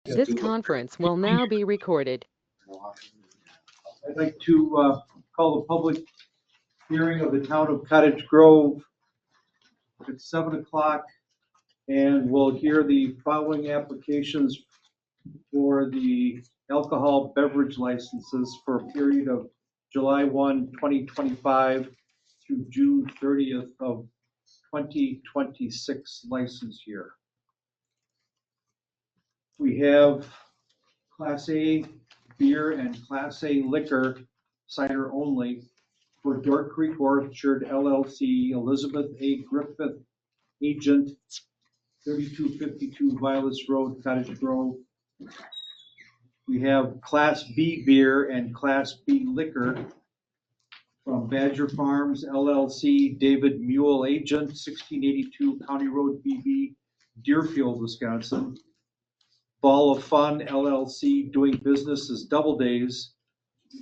This conference will now be recorded. I'd like to call the public hearing of the town of Cottage Grove at 7 o'clock, and we'll hear the following applications for the alcohol beverage licenses for a period of July 1, 2025 through June 30th of 2026 license year. We have Class A beer and Class A liquor, cider only, for Dork Creek Orchard LLC, Elizabeth A. Griffith, agent, 3252 Violet Road, Cottage Grove. We have Class B beer and Class B liquor from Badger Farms LLC, David Mule, agent, 1682 County Road BB, Deerfield, Wisconsin. Ball of Fun LLC, doing business as Double Days,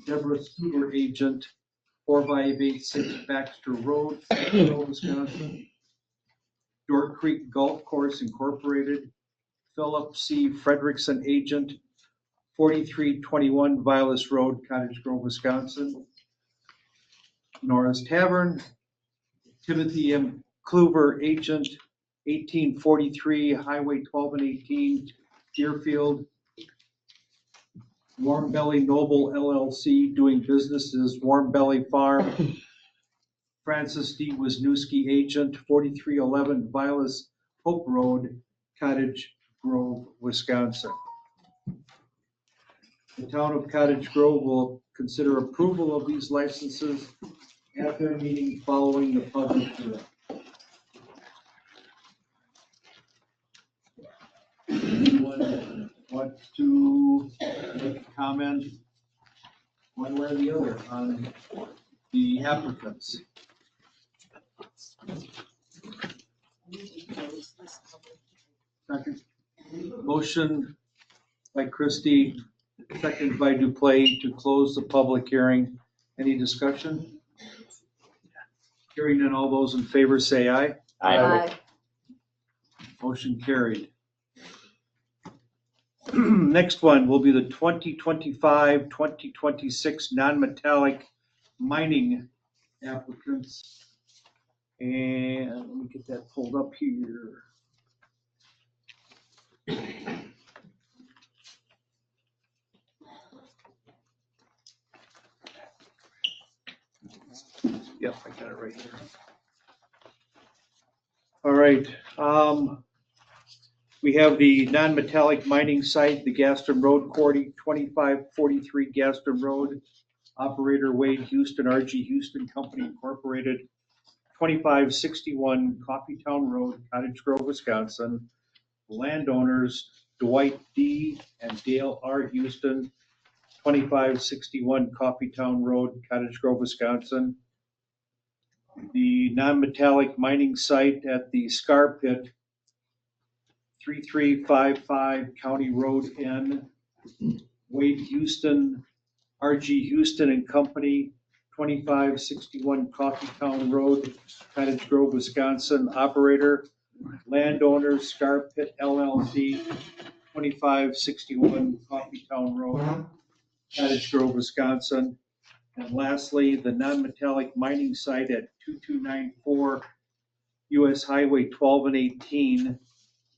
Deborah Stuber, agent, 4586 Baxter Road, Wisconsin. Dork Creek Golf Course Incorporated, Philip C. Frederickson, agent, 4321 Violet Road, Cottage Grove, Wisconsin. Nora's Tavern, Timothy M. Kluver, agent, 1843 Highway 12 and 18, Deerfield. Warm Belly Noble LLC, doing business as Warm Belly Farm. Francis D. Wisniewski, agent, 4311 Violet Hope Road, Cottage Grove, Wisconsin. The town of Cottage Grove will consider approval of these licenses at their meeting following the public hearing. Anyone want to make a comment one way or the other on the applicants? Second. Motion by Christie, second by Duplay to close the public hearing. Any discussion? Hearing none, all those in favor say aye. Aye. Motion carried. Next one will be the 2025-2026 non-metallic mining applicants. And let me get that pulled up here. Yep, I got it right here. All right. We have the non-metallic mining site, the Gaston Road Quarry, 2543 Gaston Road. Operator Wade Houston, RG Houston Company Incorporated, 2561 Coffeetown Road, Cottage Grove, Wisconsin. Landowners Dwight D. and Dale R. Houston, 2561 Coffeetown Road, Cottage Grove, Wisconsin. The non-metallic mining site at the Scar Pit, 3355 County Road N. Wade Houston, RG Houston and Company, 2561 Coffeetown Road, Cottage Grove, Wisconsin. Operator, landowner Scar Pit LLC, 2561 Coffeetown Road, Cottage Grove, Wisconsin. And lastly, the non-metallic mining site at 2294 US Highway 12 and 18.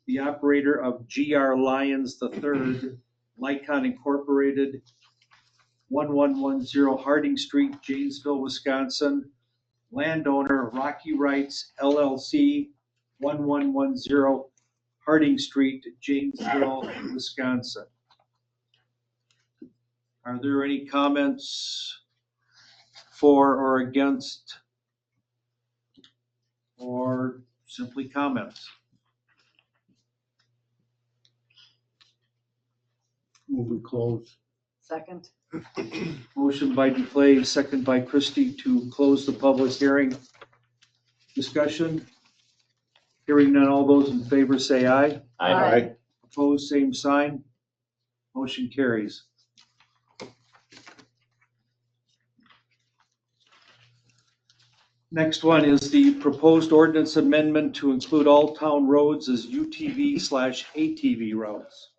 The operator of GR Lyons III, Lycon Incorporated, 1110 Harding Street, Janesville, Wisconsin. Landowner Rocky Rights LLC, 1110 Harding Street, Janesville, Wisconsin. Are there any comments for or against, or simply comments? Move we close. Second. Motion by Duplay, second by Christie to close the public hearing. Discussion? Hearing none, all those in favor say aye. Aye. Opposed, same sign. Motion carries. Next one is the proposed ordinance amendment to include all town roads as UTV/ATV routes.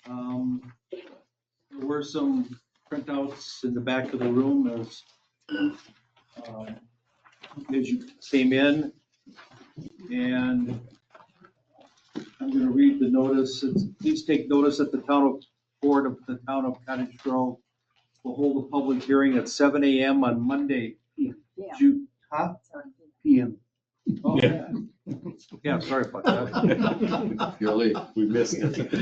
There were some printouts in the back of the room as you came in. And I'm going to read the notice. Please take notice that the board of the town of Cottage Grove will hold a public hearing at 7 a.m. on Monday, June, PM. Oh, yeah. Yeah, sorry about that. You're late. We missed it. I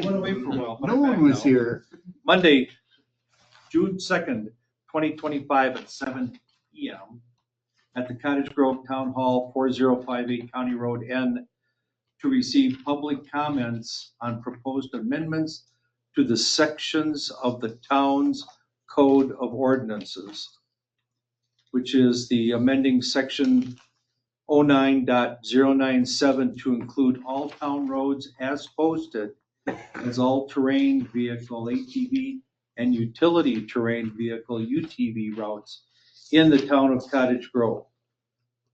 went away for a while. but No I'm one back was now. here. Monday, June 2nd, 2025 at 7 p.m. at the Cottage Grove Town Hall, 4058 County Road N, to receive public comments on proposed amendments to the sections of the town's Code of Ordinances, which is the amending section 09.097 to include all town roads as posted as all-terrain vehicle ATV and utility terrain vehicle UTV routes in the town of Cottage Grove.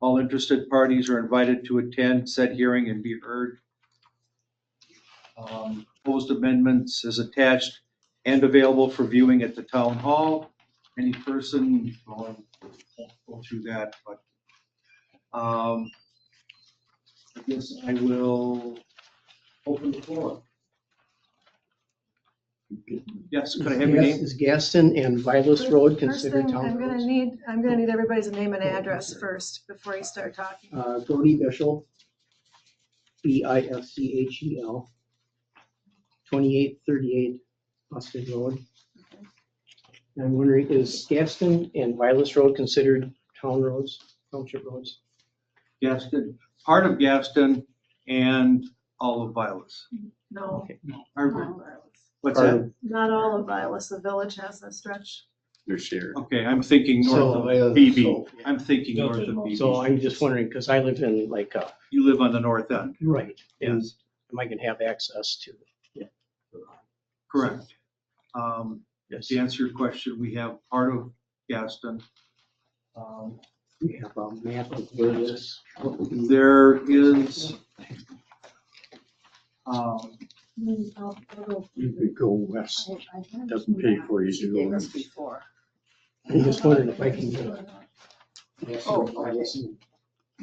All interested parties are invited to attend said hearing and be heard. Proposed amendments is attached and available for viewing at the town hall. Any person, well, I won't go through that, but I guess I will open the floor. Yes, could I have your name? Is Gaston and Vilas Road First considered thing, town I'm roads? gonna need everybody's name and address first before you start talking. Brody Bischel, Bischel, 2838 Austin Road. And I'm wondering, is Gaston and Vilas Road considered town roads, township roads? Gaston, part of Gaston and all of Vilas. No, Okay. Or- not all of Vilas. What's that? Not all of Vilas, the village has a stretch. They're shared. Okay, I'm thinking north So, of BB. I'm thinking north of So BB. I'm just wondering, because I live in like, You live on the north end. right, and Yes, am I gonna have access to? correct. Yes. To answer your question, we have part of Gaston. We have a map of where this. There is, I'll go- You could go west. I have Doesn't pay for you to She go gave us west. before. I'm just wondering if I can get a. Oh,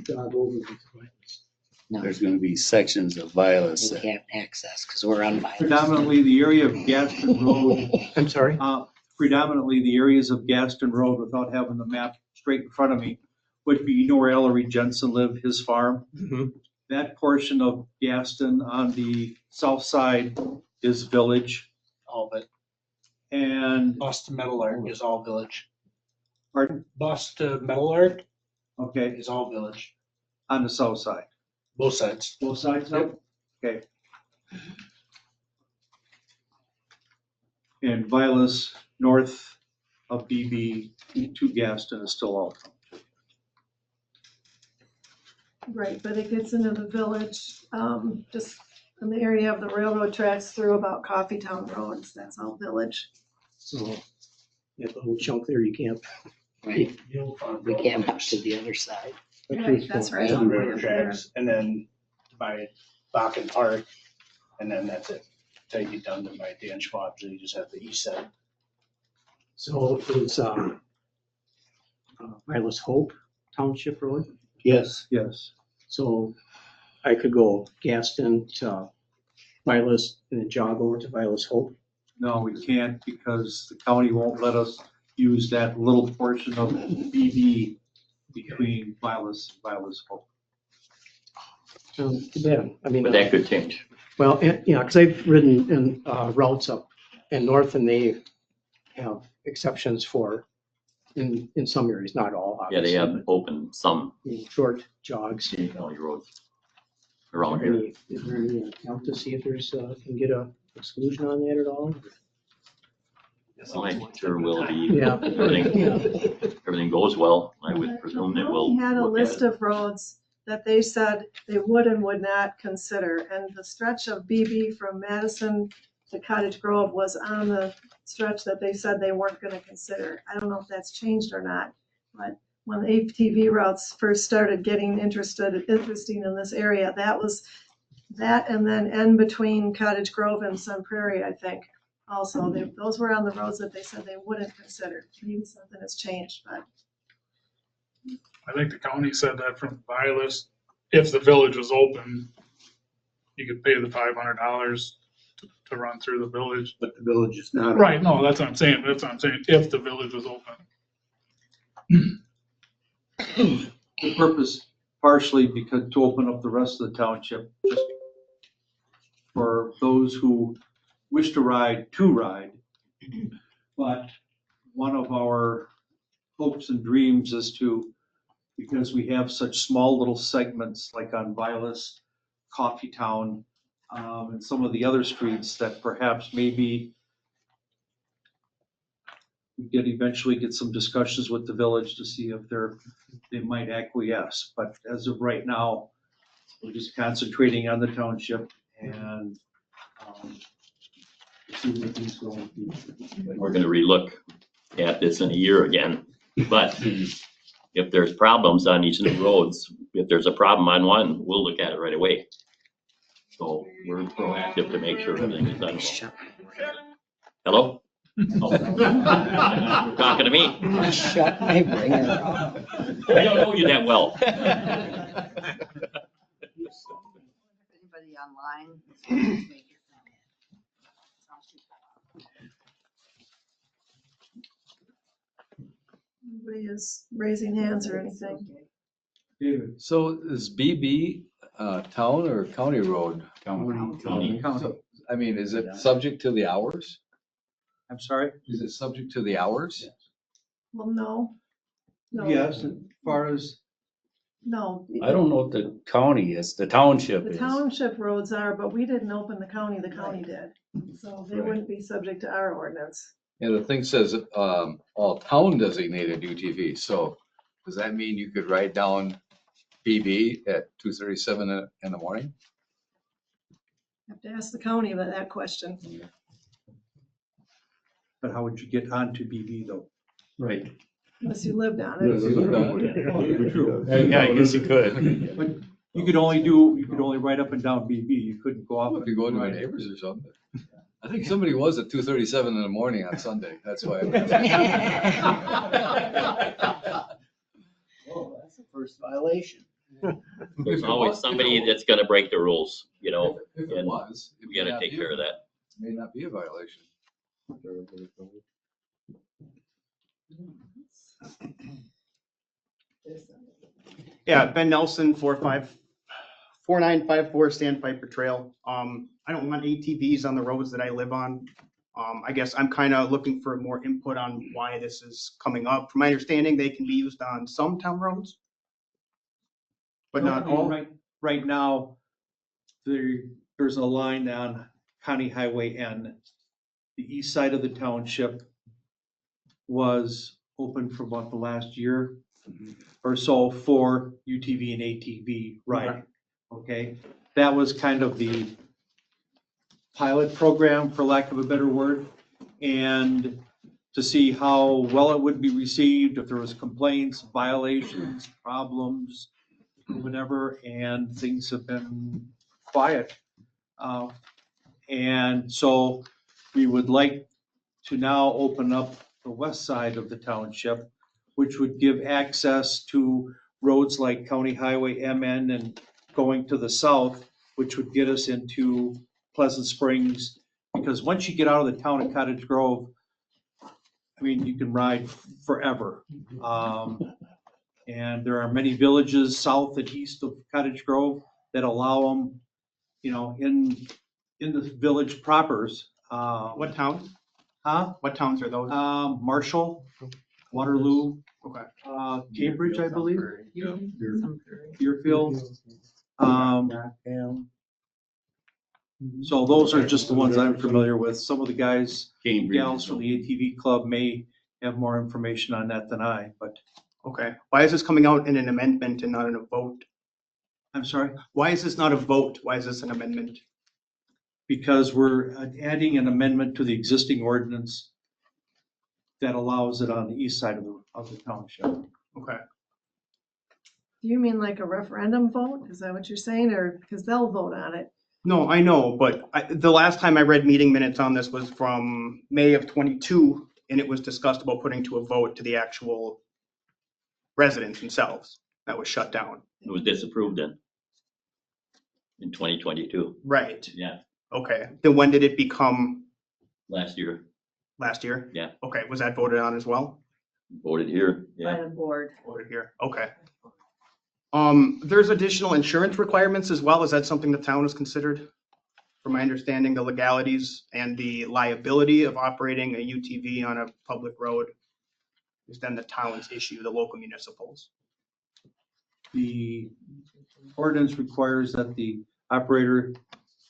Jog over with Vilas. No, There's gonna be sections of Vilas we that can't access because we're on violence. predominantly the area of Gaston Road, I'm sorry? predominantly the areas of Gaston Road, without having the map straight in front of me, would be, you know where Ellery Jensen lived, his farm? Mhm. That portion of Gaston on the south side is village. All of it. And, Bust to Metal Art is all village. pardon? Bust to Metal Art Okay, is all village, on the south side. both sides. Both sides? Yep. Okay. And Vilas, north of BB to Gaston is still all. Right, but it gets into the village, just in the area of the railroad tracks through about Coffeetown Roads, that's all village. So that little chunk there, you can't. Right, we can't push to the other side. Right, that's right. And railroad tracks, and then by Bakken Park, and then that's it. Till you get down to by Dan Schwab's, and you just have the east side. So is Vilas Hope Township Road? Yes. Yes. So I could go Gaston to Vilas and then jog over to Vilas Hope. No, we can't because the county won't let us use that little portion of BB between Vilas and Vilas Hope. Too bad. I mean. but that could change. Well, yeah, because I've ridden in routes up and north and they have exceptions for, in some areas, not all. Yeah, they obviously, have open some but Short jogs. county roads around here. Is there any attempt to see if there's, can get a exclusion on that at all? I'm sure will be, Yeah. everything goes well, I would presume it will. We had a look list at of roads that they said they would and would not consider, and the stretch of BB from Madison to Cottage Grove was on the stretch that they said they weren't gonna consider. I don't know if that's changed or not, but when the ATV routes first started getting interesting in this area, that was That and then end between Cottage Grove and Sun Prairie, I think. Also, those were on the roads that they said they wouldn't consider. Maybe something has changed, but I think the county said that from Violas, if the village was open, you could pay the $500 to run through the village. But the village is not. Right, no, that's what I'm saying, if the village was open. The purpose partially because to open up the rest of the township, just for those who wish to ride. But one of our hopes and dreams is to, because we have such small little segments like on Violas, Coffee Town, and some of the other streets that perhaps maybe we could eventually get some discussions with the village to see if they might acquiesce. But as of right now, we're just concentrating on the township and see where things go. We're gonna relook at this in a year again, but if there's problems on these new roads, if there's a problem on one, we'll look at it right away. So we're proactive to make sure everything is done well. Hello? Oh. You're talking to me. Shut my ringer off. I don't know you that well. Anybody online? Make your nobody is raising hands or anything. David? So is BB town or county road? County. County. I mean, is it subject to the hours? I'm sorry? Is it subject to the hours? Well, no. No. Yes, as far as, No. I don't know if the county is, the township The is. township roads are, but we didn't open the county did. So they Right. wouldn't be subject to our ordinance. Yeah, the thing says, all town designated UTV, so does that mean you could ride down BB at 2:37 in the morning? Have to ask the county about that question. but how would you get onto BB though? Right. Unless you lived on Yes, it. you lived on it. True. Yeah, I guess you could. But you could only ride up and down BB. You couldn't go off. I could go to my neighbors or something. I think somebody was at 2:37 in the morning on Sunday, that's why. I'm asking. Well, that's the first violation. There's always somebody that's gonna break the rules, you know, If it and was. it we may gotta not take be care of that. May not be a violation. Yeah, Ben Nelson, 4954 Sandpiper Trail. I don't want ATVs on the roads that I live on. I guess I'm kind of looking for more input on why this is coming up. From my understanding, they can be used on some town roads, but not all. Right now, there's a line on County Highway N. The east side of the township was open for about the last year or so for UTV and ATV riding. Okay, that was kind of the pilot program, for lack of a better word, and to see how well it would be received, if there was complaints, violations, problems, whatever, and things have been quiet. And so we would like to now open up the west side of the township, which would give access to roads like County Highway MN and going to the south, which would get us into Pleasant Springs. Because once you get out of the town of Cottage Grove, I mean, you can ride forever. And there are many villages south and east of Cottage Grove that allow them, you know, in the village propers. What towns? Huh? What towns are those? Marshall, Waterloo, Okay. Cambridge, I believe, Yeah. Deerfield. So those are just the ones I'm familiar with. Some of the guys, Cambridge. gals from the ATV club may have more information on that than I, but Okay. Why is this coming out in an amendment and not in a vote? I'm sorry, Why is this not a vote? Why is this an amendment? because we're adding an amendment to the existing ordinance that allows it on the east side of the township. Okay. Do you mean like a referendum vote? Is that what you're saying? Or, because they'll vote on it. No, I know, but the last time I read meeting minutes on this was from May of '22, and it was discussed about putting to a vote to the actual residents themselves. That was shut down. It was disapproved then. In 2022, Right. yeah, Okay. Then when did it become last year, last year? Yeah. Okay. Was that voted on as well? voted here, By yeah. the board. Voted here. Okay. There's additional insurance requirements as well. Is that something the town has considered? From my understanding, the legalities and the liability of operating a UTV on a public road is then the town's issue, the local municipals. The ordinance requires that the operator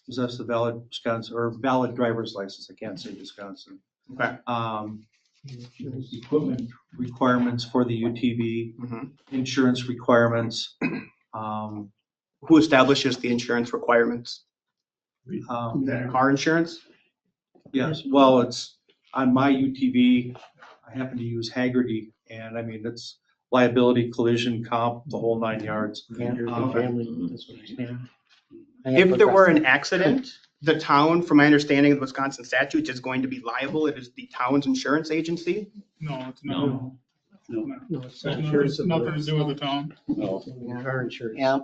possess a valid Wisconsin, or valid driver's license, I can't say Wisconsin. Okay. Equipment requirements for the UTV, insurance requirements. Who establishes the insurance requirements? Car insurance? Yes, well, it's on my UTV, I happen to use Haggerty, and I mean, it's liability, collision, comp, the whole 9 yards. If there were an accident, the town, from my understanding of the Wisconsin statutes, is going to be liable. It is the town's insurance agency. No, it's No. not. No, it's There's insurance of nothing to do with the town. Car insurance. Yeah,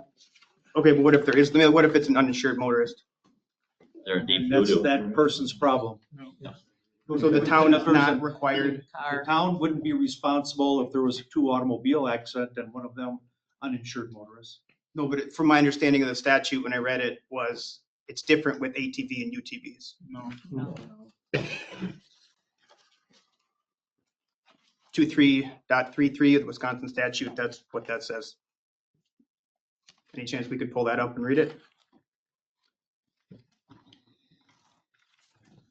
Okay, but what if there is, what if it's an uninsured motorist? They're in deep That's doo-doo. that person's problem. So the town is If there's a- not required. The town wouldn't be responsible if there was a 2 automobile accident and one of them uninsured motorists. No, but from my understanding of the statute, when I read it, was it's different with ATV and UTVs. No. 23.33 of the Wisconsin statute, that's what that says. Any chance we could pull that up and read it?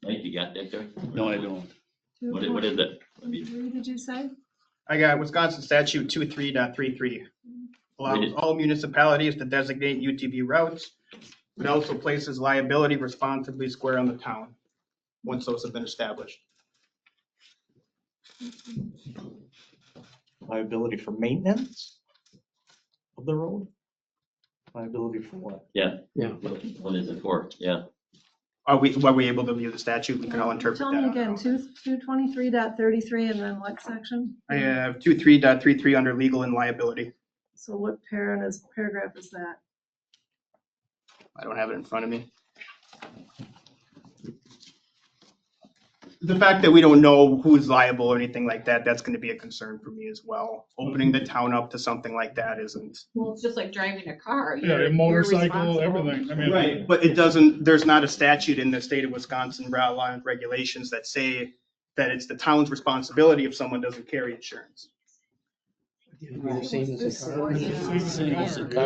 Mike, you got that there? No, I don't. What is it? I mean, 23, did you say? I got Wisconsin statute 23.33. Allows Read it. all municipalities to designate UTV routes, but also places liability responsibly square on the town, once those have been established. Liability for maintenance of the road? Liability for what? Yeah. Yeah. What is it for? Yeah. Are we able to view the statute? We can all interpret Tell that. me on again, our own. 223.33 and then what section? I have 23.33 under legal and liability. So what paragraph is that? I don't have it in front of me. The fact that we don't know who's liable or anything like that, that's gonna be a concern for me as well. Opening the town up to something like that isn't. Well, it's just like driving a car. Yeah, You're a motorcycle, responsible. everything. I mean. Right, but it doesn't, there's not a statute in the state of Wisconsin, law and regulations that say that it's the town's responsibility if someone doesn't carry insurance. It'd be the same as a car. Same as a car,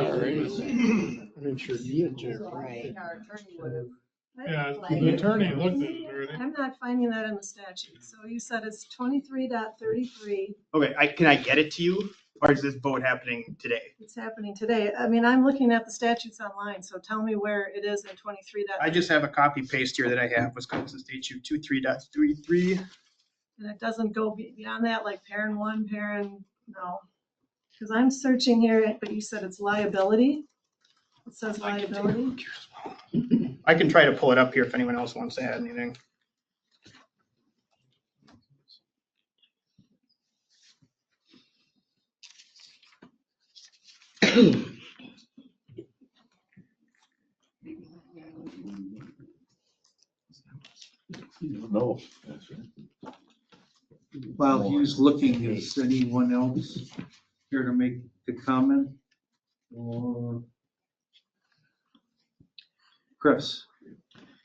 Uninsured vehicle. right. Our attorney would have. Yeah, the attorney looked at it already. I'm not finding that in the statute. So you said it's 23.33. Okay, can I get it to you, or is this vote happening today? It's happening today. I mean, I'm looking at the statutes online, so tell me where it is in 23. I just have a copy paste here that I have, Wisconsin Statute 23.33. And it doesn't go beyond that, like parent 1, parent, no. Because I'm searching here, but you said it's liability. It says liability. I can try to pull it up here if anyone else wants to add anything. No. While he's looking, is anyone else here to make the comment? Or Chris?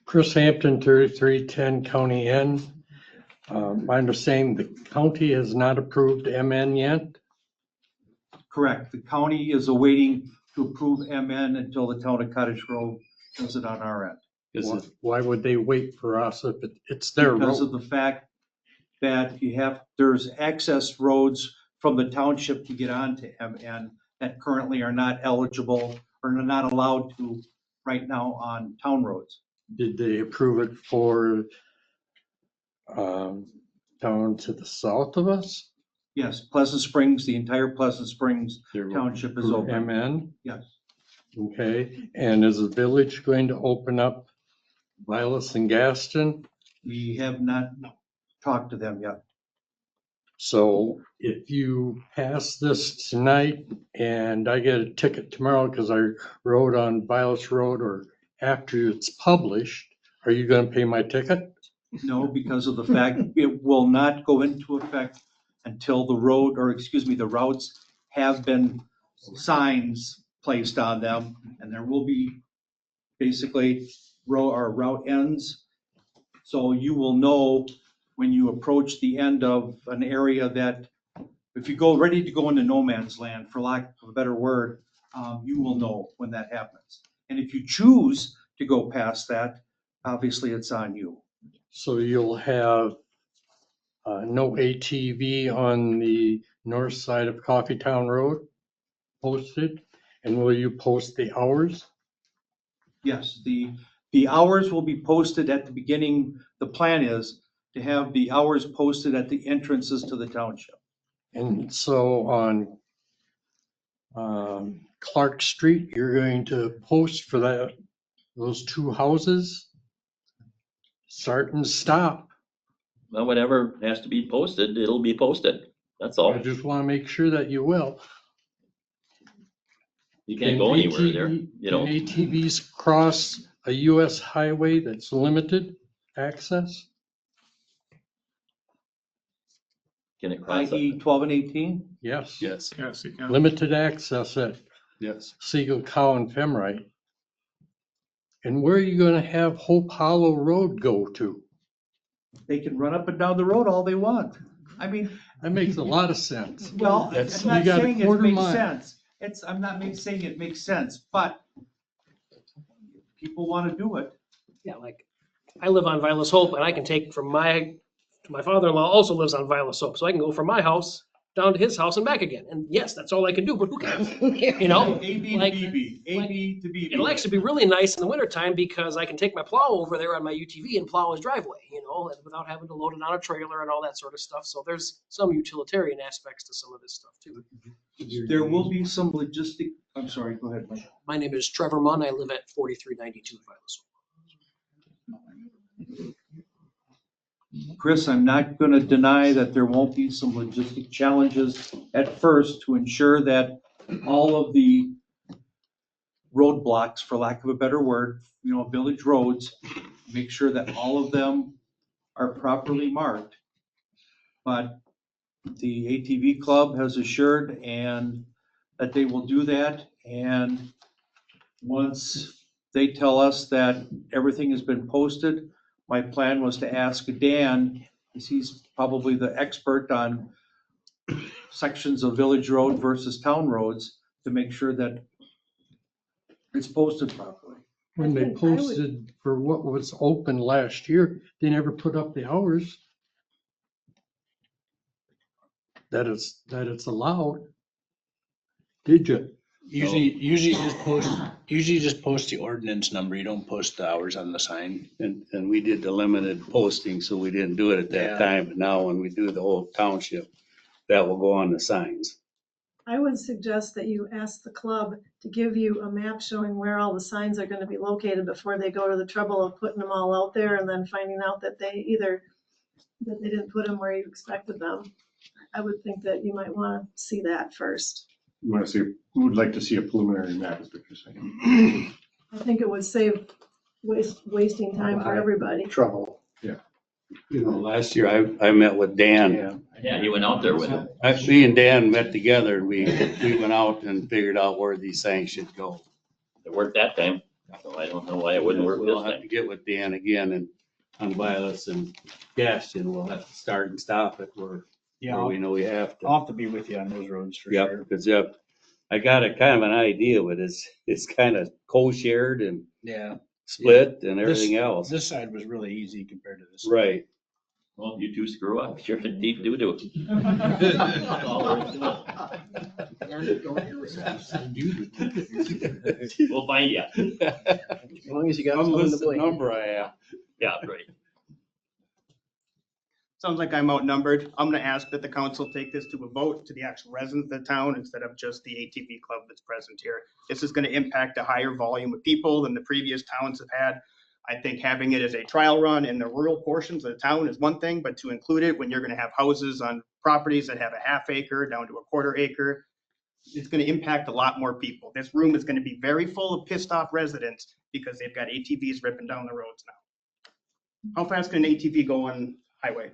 Chris Hampton, 3310 County N. My understanding, the county has not approved MN yet. Correct. The county is awaiting to approve MN until the town of Cottage Grove does it on our end. Why would they wait for us if it's their Because of road? the fact that there's access roads from the township to get onto MN that currently are not eligible or are not allowed to right now on town roads. Did they approve it for down to the south of us? Yes, Pleasant Springs, the entire Pleasant Springs They Township is approved open. MN? Yes. Okay, and is the village going to open up Vilas and Gaston? We have not talked to them yet. So if you pass this tonight and I get a ticket tomorrow because I rode on Vilas Road or after it's published, are you gonna pay my ticket? No, because of the fact it will not go into effect until the road, or excuse me, the routes have been signs placed on them, and there will be basically route ends. So you will know when you approach the end of an area that, if you go ready to go into no man's land, for lack of a better word, you will know when that happens. And if you choose to go past that, obviously it's on you. So you'll have no ATV on the north side of Coffeetown Road posted? And will you post the hours? Yes, the hours will be posted at the beginning. The plan is to have the hours posted at the entrances to the township. And so on Clark Street, you're going to post for those two houses? Start and stop. Well, whatever has to be posted, it'll be posted. That's all. I just want to make sure that you will. You can't go anywhere there, you know. Can ATVs cross a US highway that's limited access? Can it cross? IE 12 and 18? Yes. Yes, Yes, you can. Limited access at yes. Siegel, Cow, and Femrite. And where are you gonna have Hope Hollow Road go to? They can run up and down the road all they want. I mean, That makes a lot of sense. well, That's- I'm not You got a saying it quarter makes mile. sense. I'm not saying it makes sense, but people want to do it. Yeah, like, I live on Vilas Hope and I can take from my father-in-law also lives on Vilas Hope, so I can go from my house down to his house and back again. And yes, that's all I can do, but who cares? You know? AB to Like- BB, AB to BB. It'll actually be really nice in the wintertime because I can take my plow over there on my UTV and plow his driveway, you know, without having to load it on a trailer and all that sort of stuff. So there's some utilitarian aspects to some of this stuff too. There will be some logistic, I'm sorry, go ahead, Mike. My name is Trevor Munn. I live at 4392 Vilas Hope. Chris, I'm not going to deny that there won't be some logistic challenges at first to ensure that all of the roadblocks, for lack of a better word, you know, village roads, make sure that all of them are properly marked. But the ATV club has assured and that they will do that. And once they tell us that everything has been posted, my plan was to ask Dan, because he's probably the expert on sections of village road versus town roads, to make sure that it's posted properly. When they I think I would- posted for what was open last year, they never put up the hours that it's allowed. Did you? Usually you just post the ordinance number. You don't post the hours on the sign. And we did the limited posting, so we didn't do it at that Yeah. time. But now when we do the whole township, that will go on the signs. I would suggest that you ask the club to give you a map showing where all the signs are gonna be located before they go to the trouble of putting them all out there and then finding out that they didn't put them where you expected them. I would think that you might wanna see that first. You want to see, would like to see a preliminary map, is what you're saying. I think it would save wasting time for everybody. Trouble. You know, last year I met with Dan. Yeah, he went out there with him. Me and Dan met together and we went out and figured out where these signs should go. It worked that time, so I don't know why it wouldn't work We'll this have time. to get with Dan again and on Vilas and Gaston, we'll have to start and stop it where we know we have to. I'll have to be with you on those roads for Yep, sure. because I got a kind of an idea, but it's kind of co-shared and Yeah. split and everything else. This side was really easy compared to this. side. Right. Well, you two screw up, you're in deep doo-doo. We'll find you. As long as you got something to Unlisted blame. number I have. Yeah, right. Sounds like I'm outnumbered. I'm gonna ask that the council take this to a vote to the actual residents of the town instead of just the ATV club that's present here. This is gonna impact a higher volume of people than the previous towns have had. I think having it as a trial run in the rural portions of the town is one thing, but to include it when you're gonna have houses on properties that have a half acre down to a quarter acre, it's gonna impact a lot more people. This room is gonna be very full of pissed off residents because they've got ATVs ripping down the roads now. How fast can an ATV go on highway,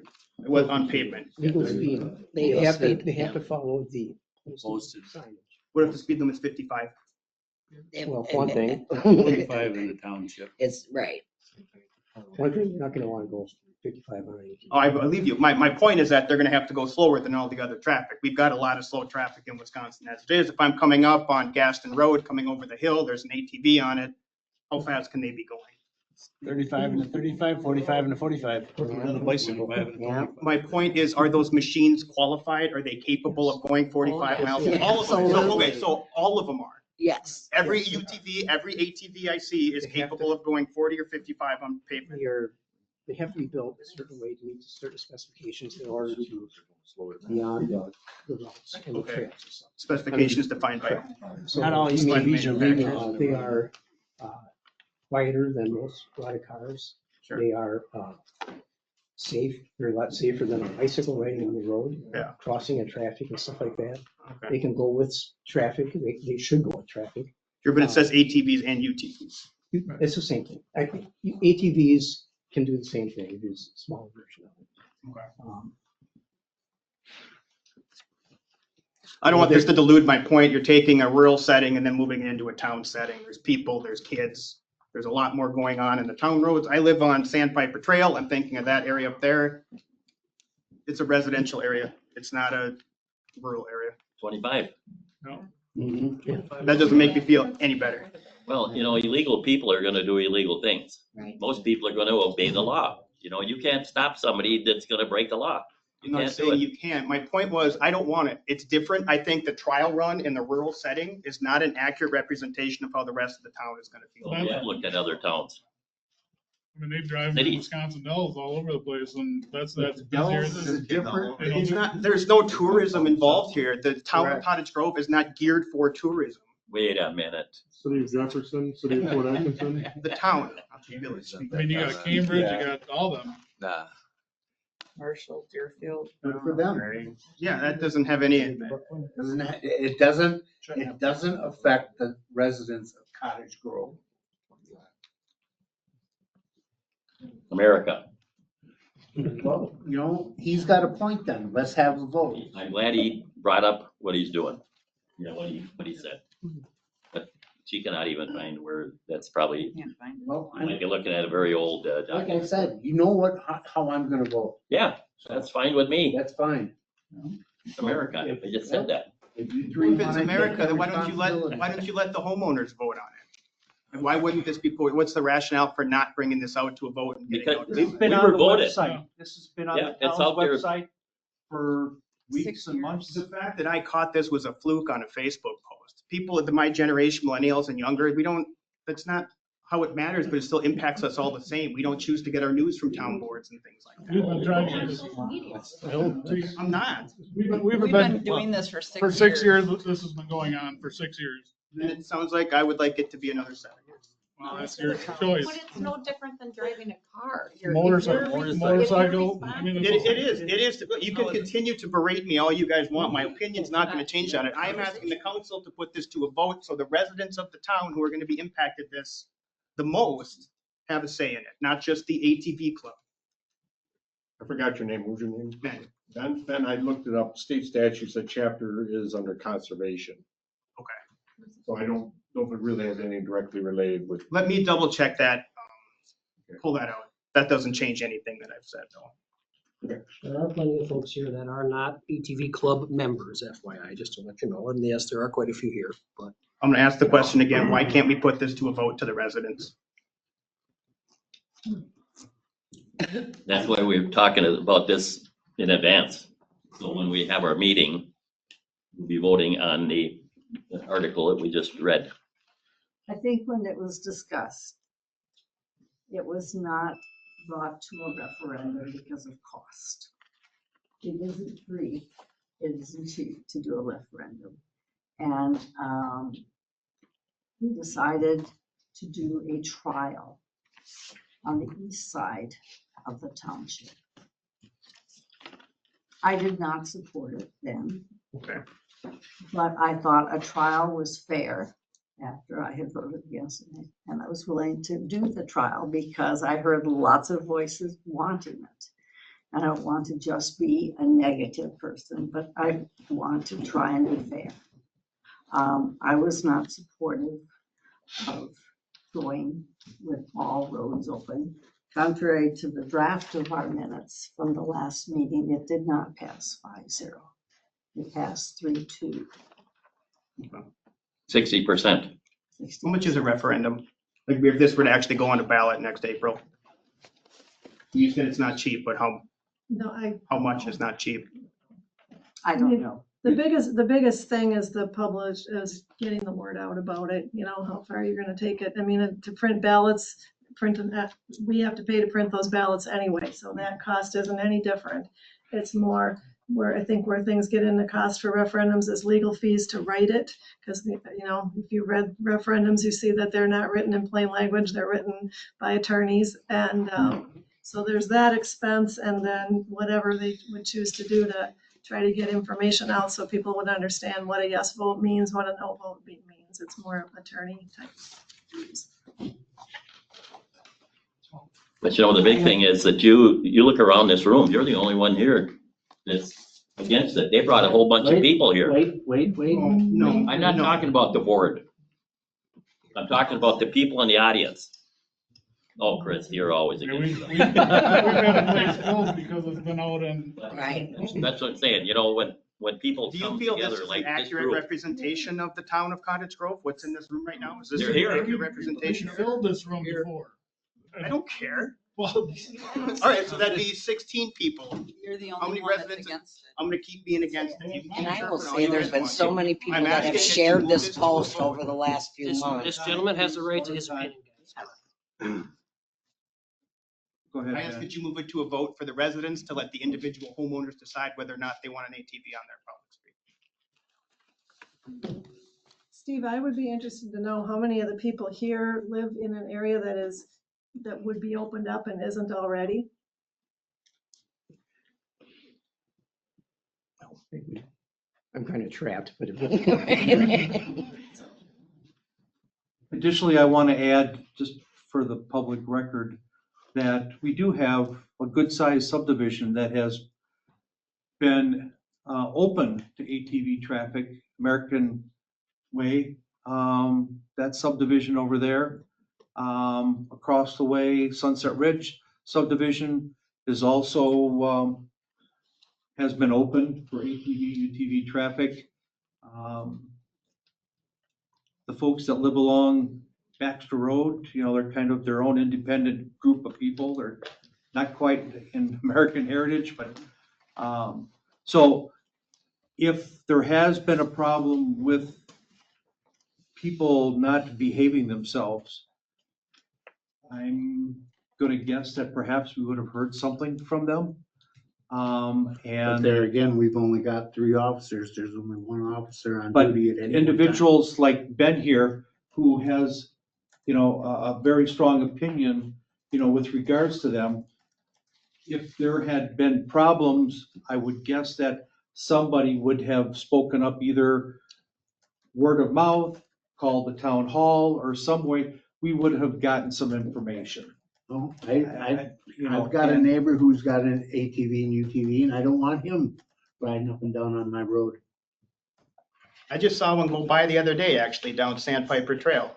on pavement? Legal speed. They have to follow the Posted. signage. What if the speed limit's 55? Well, one thing. 45 in the township. It's right. One thing, you're not gonna wanna go 55 on ATV. Oh, I believe you. My point is that they're gonna have to go slower than all the other traffic. We've got a lot of slow traffic in Wisconsin as it is. If I'm coming up on Gaston Road, coming over the hill, there's an ATV on it. How fast can they be going? 35 and a 35, 45 and a 45. On the bicycle. My point is, are those machines qualified? Are they capable of going 45 miles? Yes. All of them. So, okay, so all of them are. Yes. Every UTV, every ATV I see is capable of going 40 or 55 on pavement. They have to be built a certain way to meet certain specifications in order to beyond the routes and the Okay. trails and stuff. Specifications defined by. So, Not all I mean, UTVs are manufactured. They are quieter than a lot of cars. Sure. They are safe. They're a lot safer than a bicycle riding on the road. Yeah. Crossing of traffic and stuff like that. Okay. They can go with traffic. They should go with traffic. Sure, but it says ATVs and UTVs. It's the same thing. ATVs can do the same thing. It is a small version of it. Okay. I don't want this to dilute my point. You're taking a rural setting and then moving it into a town setting. There's people, there's kids. There's a lot more going on in the town roads. I live on Sandpiper Trail. I'm thinking of that area up there. It's a residential area. It's not a rural area. 25. No. That doesn't make me feel any better. Well, illegal people are gonna do illegal things. Right. Most people are gonna obey the law. You can't stop somebody that's gonna break the law. I'm You not can't do saying it. you can't. My point was, I don't want it. It's different. I think the trial run in the rural setting is not an accurate representation of how the rest of the town is gonna feel. Well, yeah, look at other towns. I mean, they drive City. Wisconsin Dells all over the place, and that's busier Dells is than. different. They don't It's do- not, there's no tourism involved here. The town of Correct. Cottage Grove is not geared for tourism. Wait a minute. City of Jefferson, City of Port Atkinson. The town, not the village. I mean, you got Cambridge, you got all them. Nah. Marshall, Deerfield. Good for them. Yeah, that doesn't have any, It doesn't affect the residents of Cottage Grove. America. Well, he's got a point then. Let's have a vote. I'm glad he brought up what he's doing. What he said. But she cannot even find where that's probably, Can't find it. Well, like you're looking at a very old like I document. said, how I'm gonna vote. Yeah, that's fine with me. That's fine. It's America. I just said that. If you three if it's wanna take America, then why don't you responsibility. let the homeowners vote on it? And why wouldn't this be, what's the rationale for not bringing this out to a vote and getting Because notice? It's been We on were the voted. website. This has been on Yeah, the it's town's out there. website for weeks 6 and months. The fact that I caught this was a fluke on a Facebook post. People of my generation, millennials and younger, that's not how it matters, but it still impacts us all the same. We don't choose to get our news from town boards and things like We've that. been trying. I'm not. We've been doing this for 6 years. For 6 years, this has been going on for 6 years. And it sounds like I would like it to be another 7 years. Well, that's your choice. But it's no different than driving a car. Motorcycle. I mean, it's- It is. You can continue to berate me all you guys want. My opinion's not gonna change on it. I am asking the council to put this to a vote so the residents of the town who are gonna be impacted the most have a say in it, not just the ATV club. I forgot your name. What was your name? Ben. Ben, I looked it up. State statutes, that chapter is under conservation. Okay. So I don't know if it really has any directly related with. Let me double check that. Pull that out. That doesn't change anything that I've said though. There are plenty of folks here that are not ATV club members, FYI, just to let you know. And yes, there are quite a few here, but I'm gonna ask the question again. Why can't we put this to a vote to the residents? That's why we're talking about this in advance. So when we have our meeting, we'll be voting on the article that we just read. I think when it was discussed, it was not brought to a referendum because of cost. it isn't free, it isn't cheap to do a referendum. And we decided to do a trial on the east side of the township. I did not support it then. Okay. But I thought a trial was fair after I had voted against it. And I was willing to do the trial because I heard lots of voices wanting it. I don't want to just be a negative person, but I want to try and be fair. I was not supportive of going with all roads open. Contrary to the draft of our minutes from the last meeting, it did not pass 5-0. It passed 3-2. 60%. How much is a referendum? Like if this were to actually go on a ballot next April? You said it's not cheap, but how much is not cheap? I don't know. The biggest thing is is getting the word out about it, how far you're gonna take it. I mean, to print ballots, we have to pay to print those ballots anyway, so that cost isn't any different. It's more where things get into cost for referendums is legal fees to write it. Because, if you read referendums, you see that they're not written in plain language, they're written by attorneys. And so there's that expense, and then whatever they would choose to do to try to get information out so people would understand what a yes vote means, what a no vote means. It's more attorney type fees. But the big thing is that you look around this room, you're the only one here that's against it. They brought a whole bunch of people here. Wait. No, I'm not talking about the board. I'm talking about the people in the audience. Oh, Chris, you're always against it. We've had a place closed because it's been out in. Right. That's what I'm saying, when people Do you come feel this together is like an this accurate group. representation of the town of Cottage Grove? What's in this room right now? Is this They're an here. accurate We representation? filled this room before. I don't care. Well, All right, so that'd be 16 people. You're the How only many one that's residents? against it. I'm gonna keep being against it. You can And I keep will chirping all say you there's guys been want so to. many people I'm that asking have that you shared move this this to a post vote. over the last few This months. gentleman has the right to his opinion, guys. Go ahead, I ask Ben. that you move it to a vote for the residents to let the individual homeowners decide whether or not they want an ATV on their public street. Steve, I would be interested to know how many of the people here live in an area that would be opened up and isn't already. I'm kind of trapped, but. Additionally, I want to add, just for the public record, that we do have a good-sized subdivision that has been open to ATV traffic, American Way. That subdivision over there, across the way, Sunset Ridge subdivision is also has been open for ATV, UTV traffic. The folks that live along Baxter Road, they're kind of their own independent group of people. They're not quite in American heritage, but so if there has been a problem with people not behaving themselves, I'm gonna guess that perhaps we would have heard something from them. But And there again, we've only got 3 officers. There's only 1 officer on But duty at any one time. individuals like Ben here, who has, a very strong opinion, with regards to them, if there had been problems, I would guess that somebody would have spoken up, either word of mouth, called the town hall, or some way, we would have gotten some information. Oh, I've got a neighbor who's got an ATV and UTV, and I don't want him riding up and down on my road. I just saw one go by the other day, actually, down Sandpiper Trail.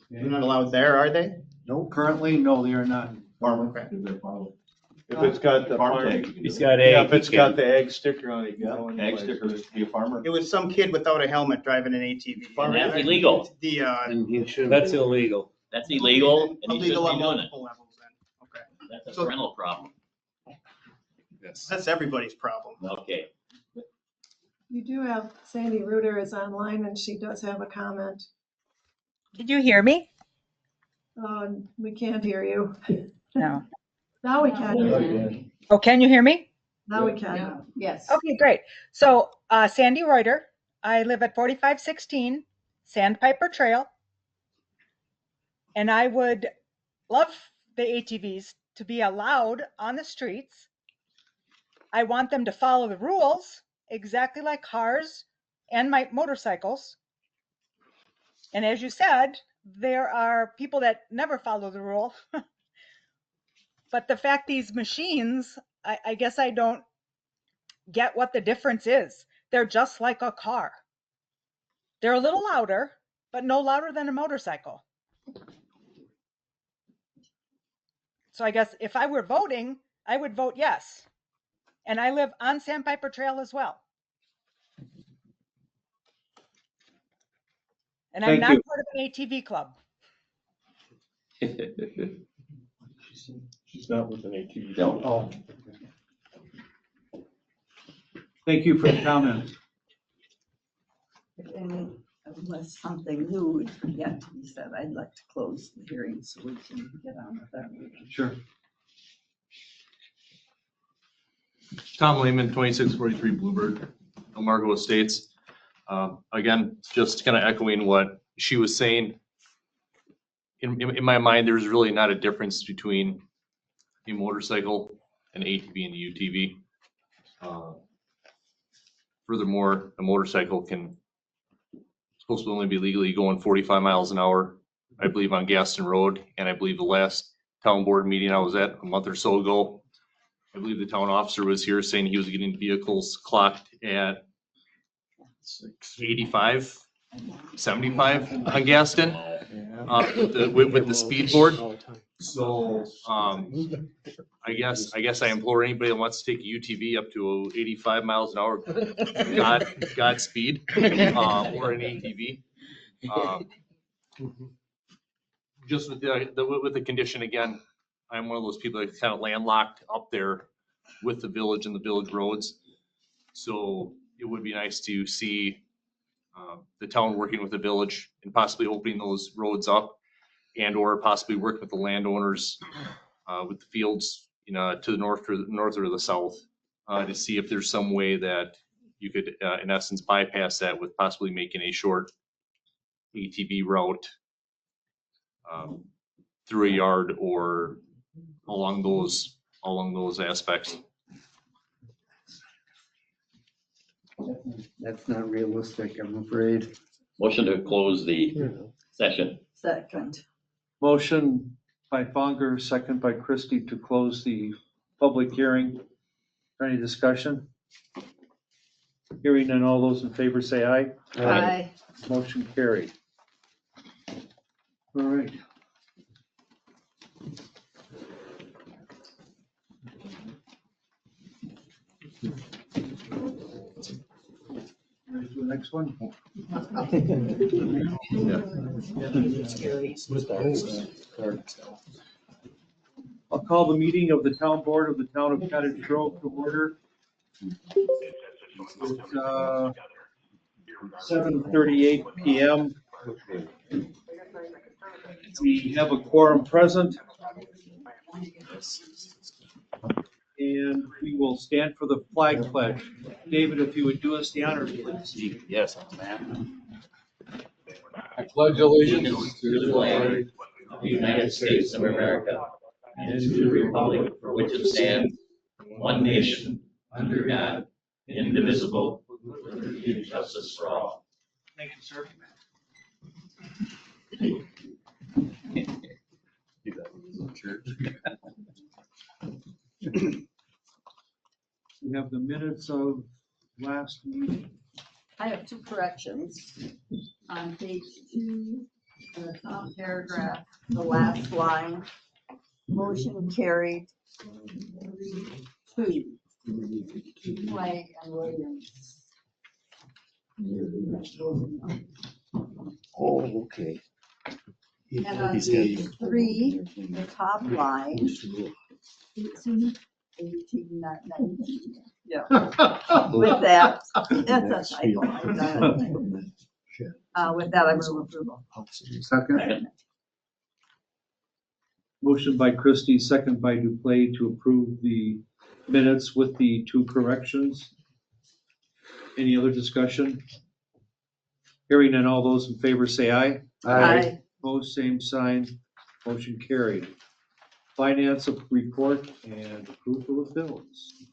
They're not allowed there, are they? No, currently, no, they are not. Okay. If it's got the Farm farm, tag. He's got yeah, egg. if it's got the egg sticker on it, you know. Ag stickers. Be a farmer. It was some kid without a helmet driving an ATV. And that's illegal. The, And he should. That's illegal. That's illegal, and you shouldn't illegal be on doing it. multiple levels then. Okay. That's a So- parental problem. Yes. That's everybody's problem. Okay. You do have, Sandy Reuter is online and she does have a comment. Did you hear me? We can't hear you. No. Now we can. Oh, can you hear me? Now we can. Yes. Okay, great. So Sandy Reuter, I live at 4516 Sandpiper Trail. And I would love the ATVs to be allowed on the streets. I want them to follow the rules exactly like cars and my motorcycles. And as you said, there are people that never follow the rule. But the fact these machines, I guess I don't get what the difference is. They're just like a car. They're a little louder, but no louder than a motorcycle. So I guess if I were voting, I would vote yes. And I live on Sandpiper Trail as well. And I'm Thank not you. part of an ATV club. She's not with an ATV. No. Oh. Thank you for the comment. And unless something new is yet to be said, I'd like to close the hearing so we can get on with our meeting. Sure. Tom Lehman, 2643 Bluebird, Margo Estates. Again, just kind of echoing what she was saying. In my mind, there's really not a difference between a motorcycle, an ATV, and a UTV. Furthermore, a motorcycle can supposed to only be legally going 45 miles an hour, I believe, on Gaston Road. And I believe the last town board meeting I was at a month or so ago, I believe the town officer was here saying he was getting vehicles clocked at 85, 75 on Gaston with the speed board. So I guess I implore anybody that wants to take a UTV up to 85 miles an hour, Godspeed, or an ATV. Just with the condition again, I'm one of those people that's kind of landlocked up there with the village and the village roads. So it would be nice to see the town working with the village and possibly opening those roads up, and or possibly work with the landowners with the fields, to the north or the south, to see if there's some way that you could, in essence, bypass that with possibly making a short ATV route through a yard or along those aspects. That's not realistic, I'm afraid. Motion to close the session. Second. Motion by Fonger, second by Christie to close the public hearing. Any discussion? Hearing none, all those in favor say aye. Aye. Motion carried. All right. Ready for the next one? I'll call the meeting of the town board of the town of Cottage Grove to order. It's 7:38 PM. We have a quorum present. And we will stand for the flag pledge. David, if you would do us the honor, please. Yes. I pledge allegiance To the flag of the United States of America and to the republic for which it stands, one nation, under God, indivisible, with liberty and justice for all. Thank you, sir. We have the minutes of last meeting. I have two corrections. On page 2, the top paragraph, the last line, motion carried 3-2. White and Williams. Oh, okay. And on page 3, the top line, 18, not 19. Yeah. With that, that's a typo. With that, I move approval. Second. Motion by Christie, second by Duplay to approve the minutes with the 2 corrections. Any other discussion? Hearing none, all those in favor say aye. Aye. Opposed, same sign. Motion carried. Finance report and approval of bills.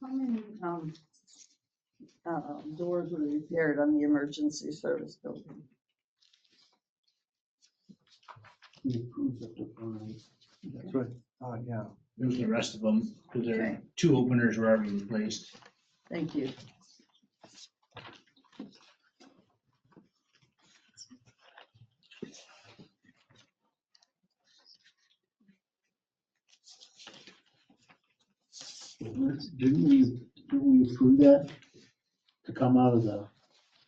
How many, doors were repaired on the emergency service building? We approved up to 5. That's right. Yeah. There's the rest of them, because there Okay. are 2 openers were already replaced. Thank you. Didn't we approve that to come out of the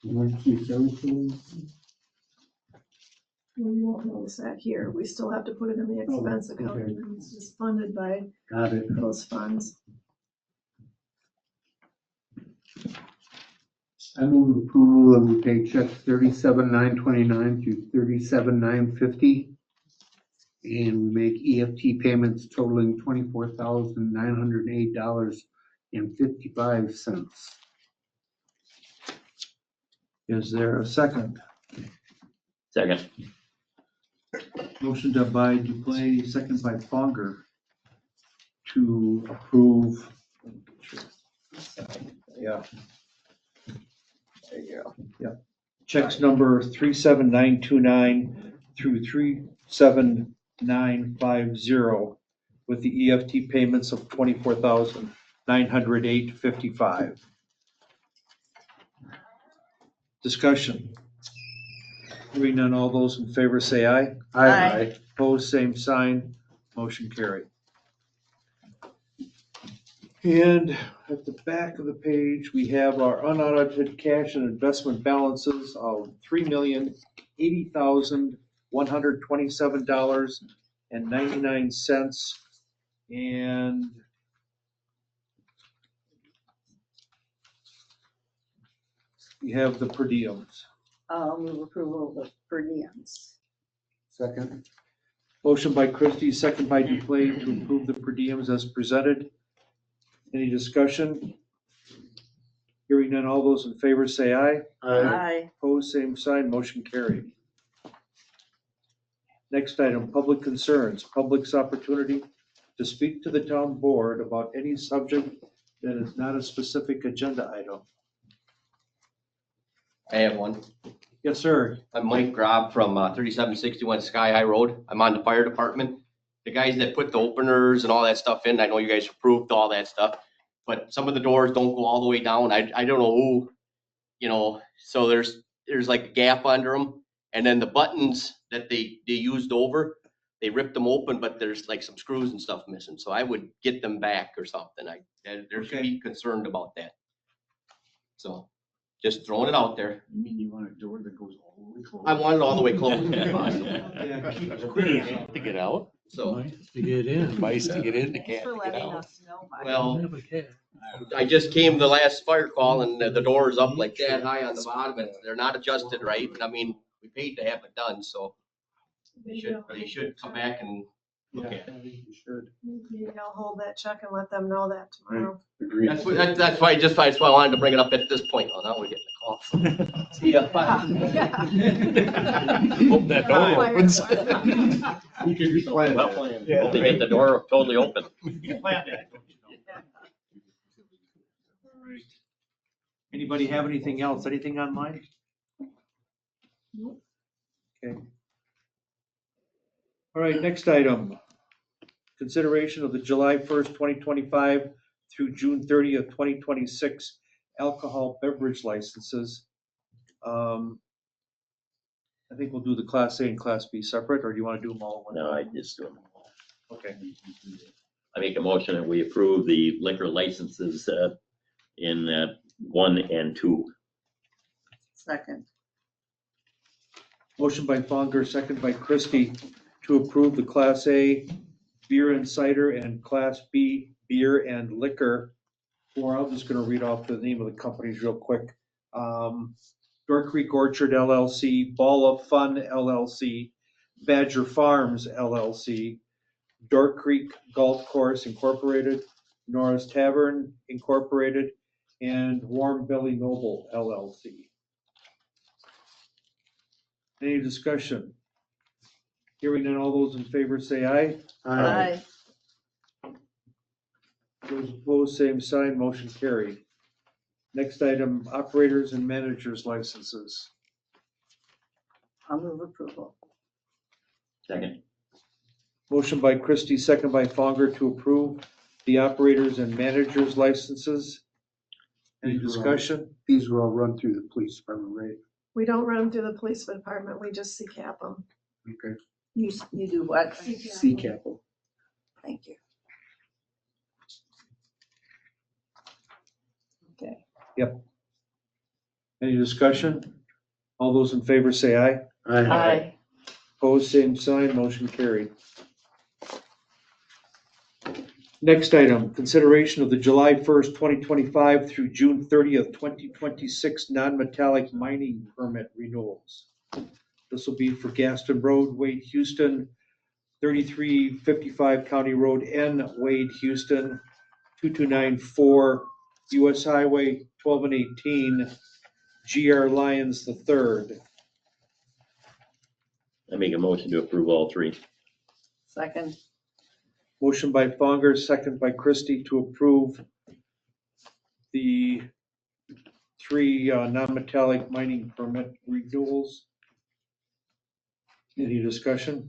emergency services? We won't notice that here. We still have to put it in the expense Oh, account. okay. And it's just funded by Got it. those funds. I move approval of we pay checks 37,929 to 37,950. And we make EFT payments totaling $24,908.55. Is there a second? Second. Motion by Duplay, second by Fonger to approve. Yeah. There you go. Yeah. Checks number 37929 through 37950 with the EFT payments of $24,908.55. Discussion. Hearing none, all those in favor say aye. Aye. Opposed, same sign. Motion carried. And at the back of the page, we have our unaudited cash and investment balances of $3,080,127.99. And we have the per diems. I'll move approval of the per diems. Second. Motion by Christie, second by Duplay to approve the per diems as presented. Any discussion? Hearing none, all those in favor say aye. Aye. Opposed, same sign, motion carried. Next item, public concerns, public's opportunity to speak to the town board about any subject that is not a specific agenda item. I have one. Yes, sir. I'm Mike Grob from 3761 Sky High Road. I'm on the fire department. The guys that put the openers and all that stuff in, I know you guys approved all that stuff, but some of the doors don't go all the way down. I don't know who, so there's like a gap under them. And then the buttons that they used over, they ripped them open, but there's like some screws and stuff missing. So I would get them back or something. There's be concerned about that. So just throwing it out there. You mean you want a door that goes all the way closed? I want it all the way closed. To get out, So, To get in. mice to get in, they Thanks can't for to get letting out. us know. Mike. well, Never can. I just came the last fire call and the door's up like that high on the bottom and they're not adjusted right. And I mean, we paid to have it done, so they should come back and look at it. You should. Maybe I'll hold that check and let them know that tomorrow. Agreed. That's why that's why I wanted to bring it up at this point. Oh, now we're getting a call. See ya. Bye. Hope that door opens. We could just plan Well, that. hope they get the door totally open. Anybody have anything else? Anything online? Okay. All right, next item. Consideration of the July 1st, 2025 through June 30th, 2026 alcohol beverage licenses. I think we'll do the Class A and Class B separate, or do you want to do them all in one? No, I just do them. Okay. I make a motion that we approve the liquor licenses in 1 and 2. Second. Motion by Fonger, second by Christie, to approve the Class A beer and cider and Class B beer and liquor. Or I'm just gonna read off the name of the companies real quick. Door Creek Orchard LLC, Ball of Fun LLC, Badger Farms LLC, Door Creek Golf Course Incorporated, Nora's Tavern Incorporated, and Warm Belly Noble LLC. Any discussion? Hearing none, all those in favor say aye. Aye. Those opposed, same sign, motion carried. Next item, operators and managers licenses. I'll move approval. Second. Motion by Christie, second by Fonger to approve the operators and managers licenses. Any discussion? These were all run through the police department, right? We don't run them through the police department, we just CCAP them. Okay. You do what? CCAP. Thank you. Okay. Yep. Any discussion? All those in favor say aye. Aye. Opposed, same sign, motion carried. Next item, consideration of the July 1st, 2025 through June 30th, 2026 non-metallic mining permit renewals. This will be for Gaston Road, Wade, Houston, 3355 County Road N, Wade, Houston, 2294 US Highway 12 and 18, GR Lyons III. I make a motion to approve all 3. Second. Motion by Fonger, second by Christie to approve the 3 non-metallic mining permit renewals. Any discussion?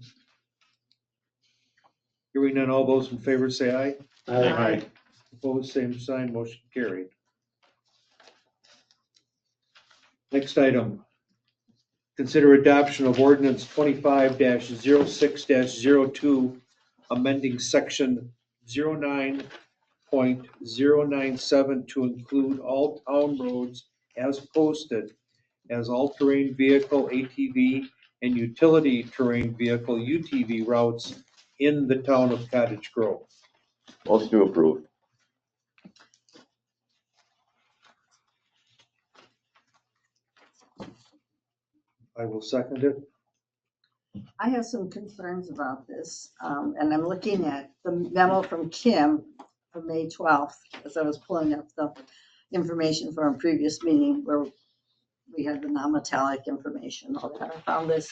Hearing none, all those in favor say aye. Aye. Opposed, same sign, motion carried. Next item. Consider adoption of ordinance 25-06-02, amending section 09.097 to include all town roads as posted as all-terrain vehicle ATV and utility terrain vehicle UTV routes in the town of Cottage Grove. Motion to approve. I will second it. I have some concerns about this, and I'm looking at the memo from Kim from May 12th, as I was pulling up the information from a previous meeting where we had the non-metallic information. All that. I found this.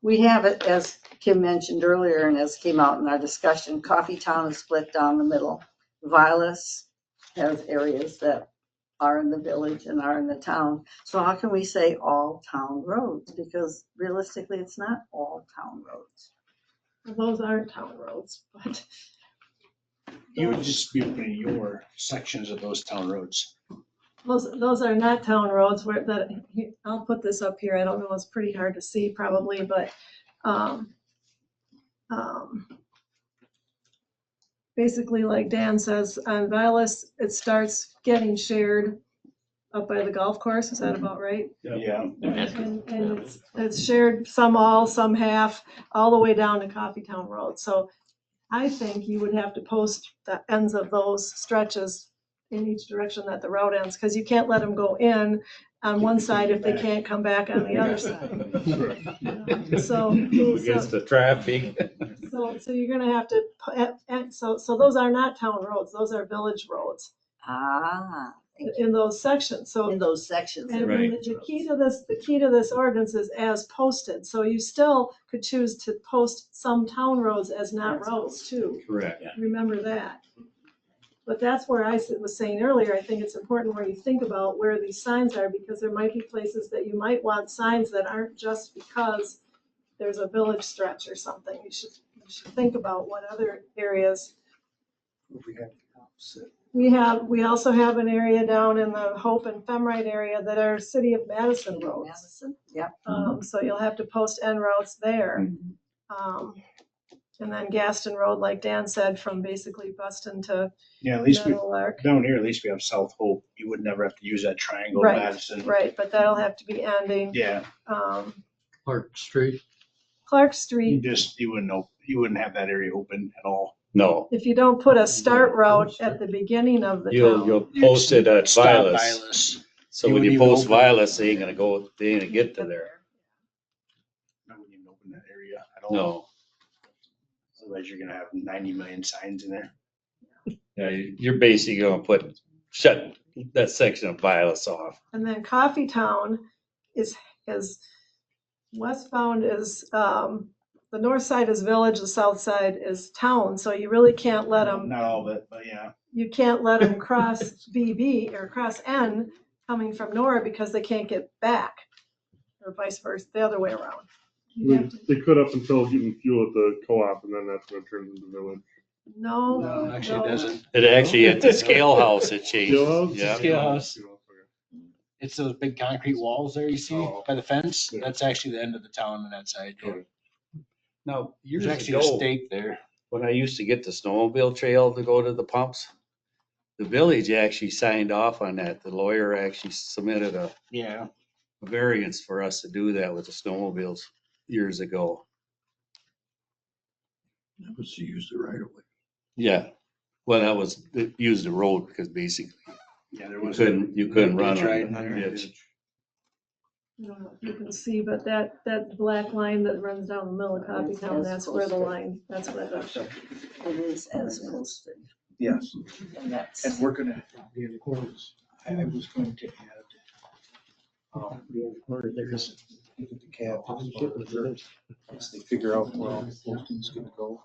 We have it, as Kim mentioned earlier, and as came out in our discussion, Coffee Town is split down the middle. Vilas has areas that are in the village and are in the town. So how can we say all town roads? Because realistically, it's not all town roads. Those aren't town roads, but You would just be opening your sections of those town roads. those are not town roads where that, I'll put this up here. I don't know, it's pretty hard to see probably, but basically, like Dan says, on Vilas, it starts getting shared up by the golf course. Is that about right? Yeah. And it's shared, some all, some half, all the way down to Coffee Town Road. So I think you would have to post the ends of those stretches in each direction that the road ends, because you can't let them go in on one side if they can't come back on the other side. So Against the traffic. So you're gonna have to, so those are not town roads, those are village roads Ah. in those sections, so. In those sections. And Right. the key to this ordinance is as posted, so you still could choose to post some town roads as not roads too. Correct. Remember that. But that's where I was saying earlier, I think it's important where you think about where these signs are, because there might be places that you might want signs that aren't just because there's a village stretch or something. You should think about what other areas. We have the opposite. We also have an area down in the Hope and Femrite area that are City of Madison roads. Madison, yep. So you'll have to post en routes there. And then Gaston Road, like Dan said, from basically Buston to Yeah, at least we, Meadowlark. down here, at least we have South Hope. You would never have to use that triangle, Right, Madison. right, but that'll have to be ending. Yeah, Clark Street. Clark you Street, you wouldn't have that area open at all. No, if you don't put a start route at the beginning of the you'll town. post it at Stop Vilas. Vilas. So You when you wouldn't even post open it. Vilas, they ain't gonna go, they ain't gonna get to there. I wouldn't even open that area at all. No, Otherwise, you're gonna have 90 million signs in there. yeah, you're basically gonna shut that section of Vilas off. And then Coffee Town is westbound is, the north side is village, the south side is town, so you really can't let them, Not all of it, but yeah. you can't let them cross BB or cross N coming from Nora because they can't get back. Or vice versa, the other way around. You have to- They could up until getting fuel at the co-op, and then that's when it turns into village. No. Actually, no. it doesn't. It actually, at the scale house, it changes. Scale house? Yeah. Scale house. It's those big concrete walls there you see by the fence. That's actually the end of the town on that side. Yeah. Now, years There's actually a ago, stake there. when I used to get the snowmobile trail to go to the pumps, the village actually signed off on that. The lawyer actually submitted a Yeah. variance for us to do that with the snowmobiles years ago. That was to use the right of way. Yeah, well, that was, it used the road because basically Yeah, there you was. couldn't run Ditch right on in there. the ditch. I don't know if you can see, but that black line that runs down the middle of Coffee Town, that's where the line, that's where the. It is as posted. Yes, And that's. and we're gonna, I was going to add. There's Look at the cap. Once they figure out where all the posting's gonna go.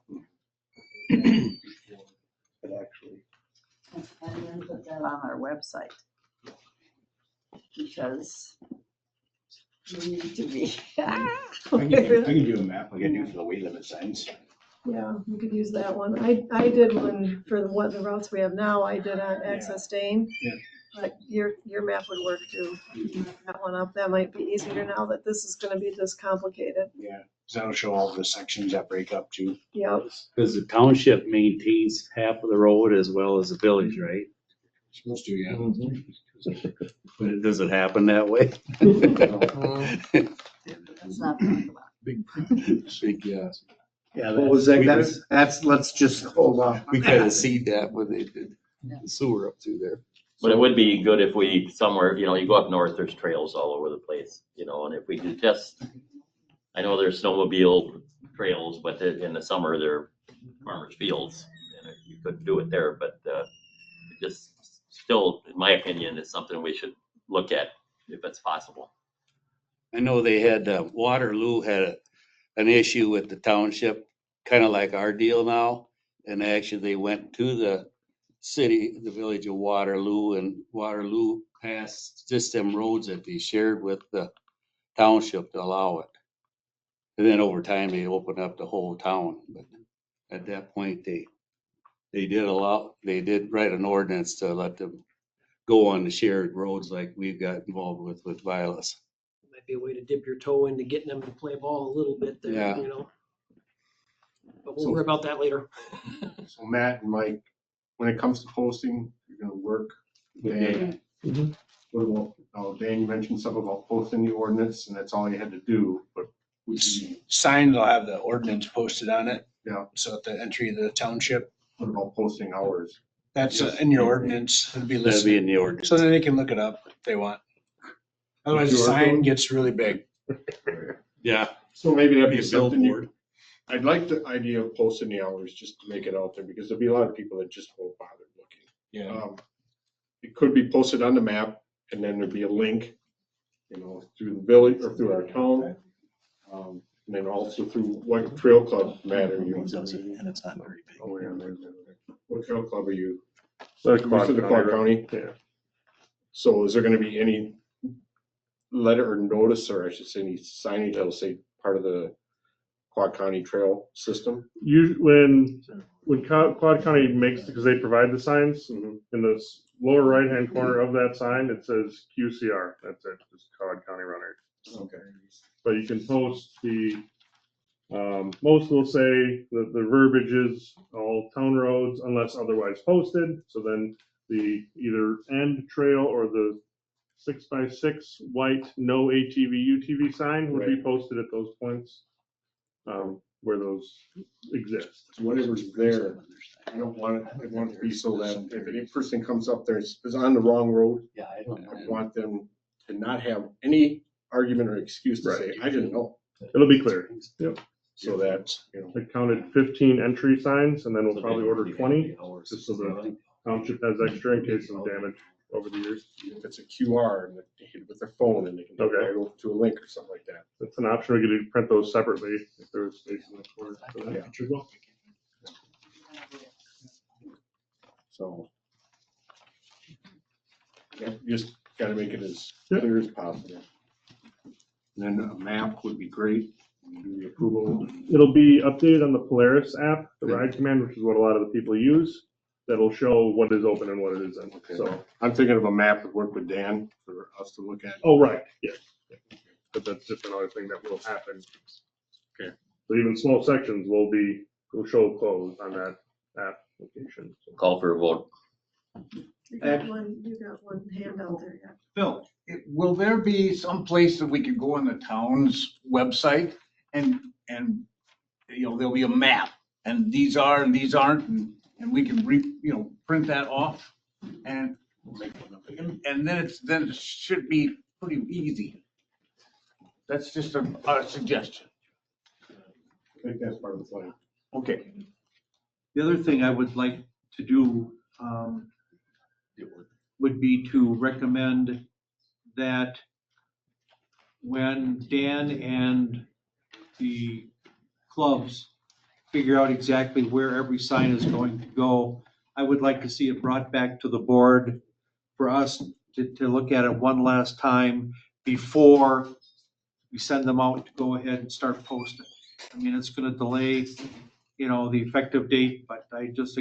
But actually, And then put that on our website. Because we need to be. I can do a map like I do for the weight limit signs. Yeah, you could use that one. I did one for the routes we have now. I did on Access Dane. Yeah. But your map would work too. That one up, that might be easier now that this is gonna be this complicated. Yeah, so that'll show all the sections that break up too. Yep. Because the township maintains half of the road as well as the village, right? Supposed to, yeah. But does it happen that way? That's not talking about. Big, yeah. Yeah, what was that? that's, let's just hold on. We kind of see that when they did the sewer up through there. But it would be good if we somewhere, you go up north, there's trails all over the place, and if we could just, I know there's snowmobile trails, but in the summer, they're farmers' fields. And you could do it there, but just still, in my opinion, it's something we should look at if it's possible. I know they had, Waterloo had an issue with the township, kind of like our deal now. And actually they went to the city, the village of Waterloo, and Waterloo passed just them roads that they shared with the township to allow it. And then over time, they opened up the whole town, but at that point, they did write an ordinance to let them go on the shared roads like we've got involved with Vilas. Might be a way to dip your toe into getting them to play ball a little bit there, Yeah. But we'll worry about that later. So Matt and Mike, when it comes to posting, you're gonna work with Dan. What about, Dan, you mentioned something about posting the ordinance, and that's all you had to do, but would you, Signs will have the ordinance posted on it. yeah, So at the entry of the township, what about posting hours? that's Yes. in your ordinance. It'll be That'd be listed. in the ordinance. So then they can look it up if they want. Otherwise, the QR sign code? gets really big. Yeah. So maybe that'd Be be a something billboard. I'd like the idea of posting the hours just to make it out there, because there'll be a lot of people that just won't bother looking. Yeah. It could be posted on the map, and then there'd be a link, through the village or through our town. And then also through what trail club matter you. And it's not very big. Oh, yeah, what trail club are you This is the Quad County? Yeah. So is there gonna be any letter or notice, or I should say any signage that'll say part of the Quad County Trail system? When Quad County makes, because they provide the signs, in the lower right-hand corner of that sign, it says QCR. That's it, just Quad County Runners. Okay. But you can post most will say that the verbiage is all town roads unless otherwise posted. So then the either end trail or the 6x6 white no ATV UTV sign would be posted at those points where those exist. So whatever's there, I want it to be so that if any person comes up there is on the wrong road, I want them to not have any argument or excuse to say, I didn't know. It'll be clear. Yep. So that, I counted 15 entry signs and then we'll probably order 20, just so the township has extra in case of damage over the years. If it's a QR and they hit it with their phone and they can go right to a link or something like that. That's an option. We could print those separately if there was space in the corner for that feature as well. So. Yeah, just gotta make it as clear as possible. And then a map would be great. Do the approval. It'll be updated on the Polaris app, the ride command, which is what a lot of the people use. That'll show what is open and what it isn't. So I'm thinking of a map to work with Dan for us to look at. Oh, right, yeah. But that's just another thing that will happen. Okay. So even small sections will show closed on that application. Call for a vote. You got one hand out there, yeah. Phil, will there be some place that we could go on the town's website and there'll be a map and these are and these aren't and we can print that off and then it should be pretty easy. That's just a suggestion. I think that's part of the plan. Okay. The other thing I would like to do would be to recommend that when Dan and the clubs figure out exactly where every sign is going to go, I would like to see it brought back to the board for us to look at it one last time before we send them out to go ahead and start posting. I mean, it's gonna delay, the effective date, but I just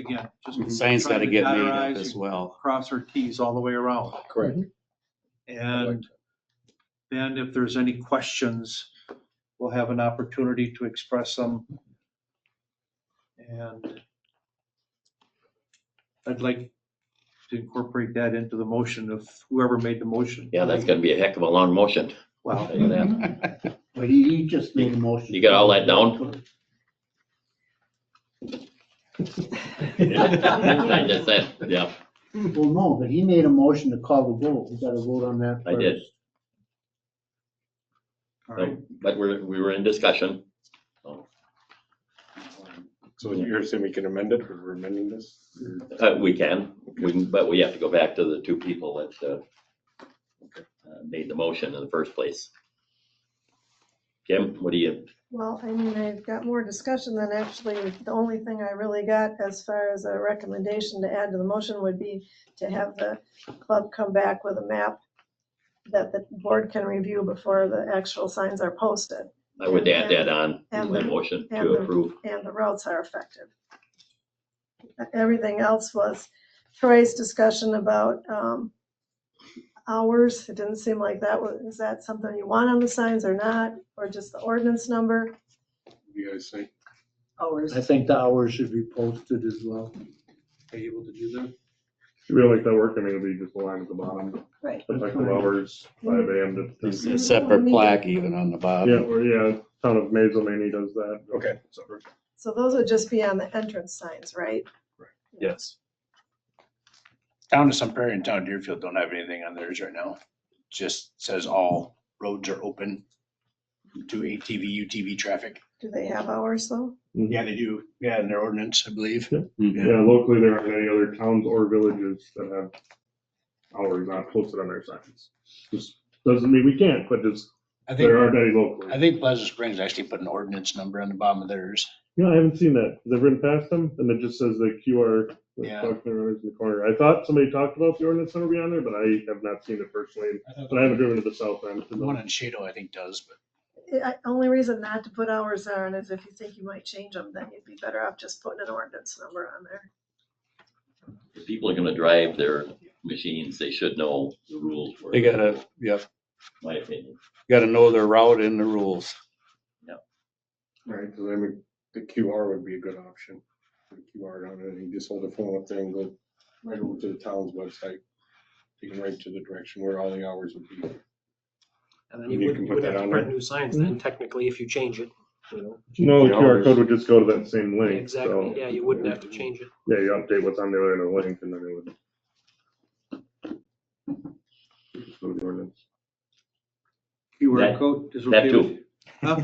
Signs try gotta to get dot our made up I's as and well. Cross our T's all the way around. Correct. And then if there's any questions, we'll have an opportunity to express them. And I'd like to incorporate that into the motion of whoever made the motion. Yeah, that's gonna be a heck of a long motion. Wow. I'll tell you that. But he just made a motion. You got all that down? I just said, yeah, Well, no, but he made a motion to call the vote. We gotta vote on that I did. first. All right. But we were in discussion. So you're saying we can amend it, or we're amending this? We can, but we have to go back to the two people that made the motion in the first place. Kim, what do you? Well, I mean, I've got more discussion than actually, the only thing I really got as far as a recommendation to add to the motion would be to have the club come back with a map that the board can review before the actual signs are posted. I would add that on And my the- motion and to the- approve. And the routes are effective. Everything else was Troy's discussion about hours. It didn't seem like is that something you want on the signs or not, or just the ordinance number? What do you guys think? Hours. I think the hours should be posted as well. Are you able to do that? Should we make that work? I mean, it'll be just a line at the bottom. Right. Effective hours, 5 AM to. There's a separate plaque even on the bottom. Yeah, town of Mazelmany does that. Okay. So those would just be on the entrance signs, right? Yes. Town of Sun Prairie and Town of Deerfield don't have anything on theirs right now. Just says all roads are open to ATV, UTV traffic. Do they have hours though? Yeah, they do. Yeah, in their ordinance, I believe. Yeah, locally, there aren't any other towns or villages that have hours not posted on their signs. Just doesn't mean we can't, but just, there aren't any locally. I think Pleasant Springs actually put an ordinance number on the bottom of theirs. Yeah, I haven't seen that. Has it written past them? And it just says the QR with Yeah. parking runners in the corner. I thought somebody talked about the ordinance center being on there, but I have not seen it personally. But I haven't driven to the south end. The one in Shado, I think, does, but Only reason not to put hours on is if you think you might change them, then you'd be better off just putting an ordinance number on there. If people are gonna drive their machines, they should know the rules for They it, gotta, yep, my opinion. gotta know their route and the rules. Right, because I mean, the QR would be a good option. The QR on it, and you just hold the phone up there and go right over to the town's website. Taking right to the direction where all the hours would be. And then You you can would put have that to on print there. new signs then technically if you change it, you know. No, the QR code would just go to that same link. Exactly, So, yeah, you wouldn't have to change it. yeah, you update what's on the other end of the link and then it would. Just go to the ordinance. QR That- code is that okay too. with you? Huh?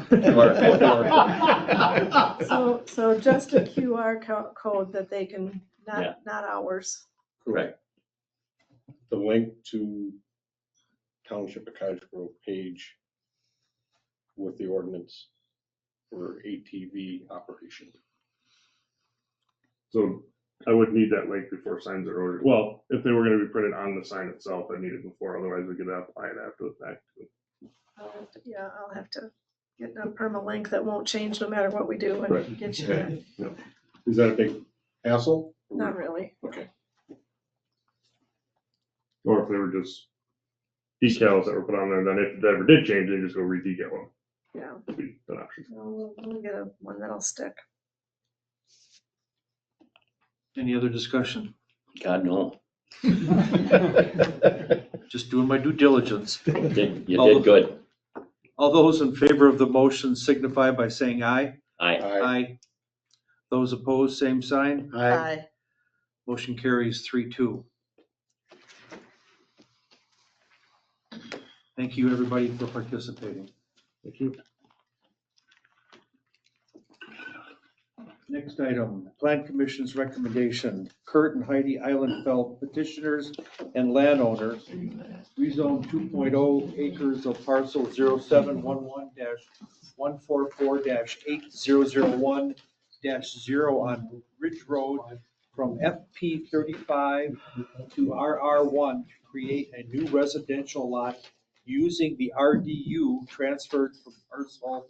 So just a QR code that they can, Yeah. not hours. Correct. The link to Township of Cottage Grove page with the ordinance for ATV operation. So I would need that link before signs are ordered. Well, if they were gonna be printed on the sign itself, I need it before, otherwise we could apply it after the fact. Yeah, I'll have to get a permalink that won't change no matter what we do Right. and get you Okay. that. Yeah. Is that a big hassle? Not really. Okay. Or if they were just decals that were put on there, then if it ever did change, they just go re-decal them. Yeah. Would be an option. We'll get one that'll stick. Any other discussion? God, no. Just doing my due diligence. You did good. All those in favor of the motion signify by saying aye. Aye. Aye. Those opposed, same sign. Aye. Motion carries 3-2. Thank you, everybody, for participating. Thank you. Next item, Plan Commission's recommendation, Kurt and Heidi Islandfeld petitioners and landowners, rezone 2.0 acres of parcel 0711-144-8001-0 on Ridge Road from FP 35 to RR1 to create a new residential lot using the RDU transferred from parcel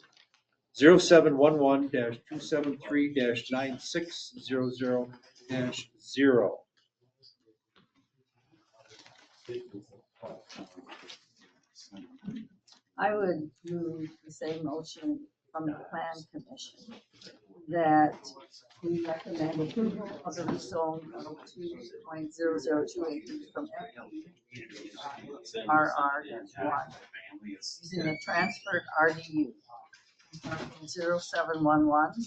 0711-273-9600-0. I would move the same motion from the Plan Commission that we recommend approval of the rezone of 2.002 acres from RR-1 using the transferred RDU 0711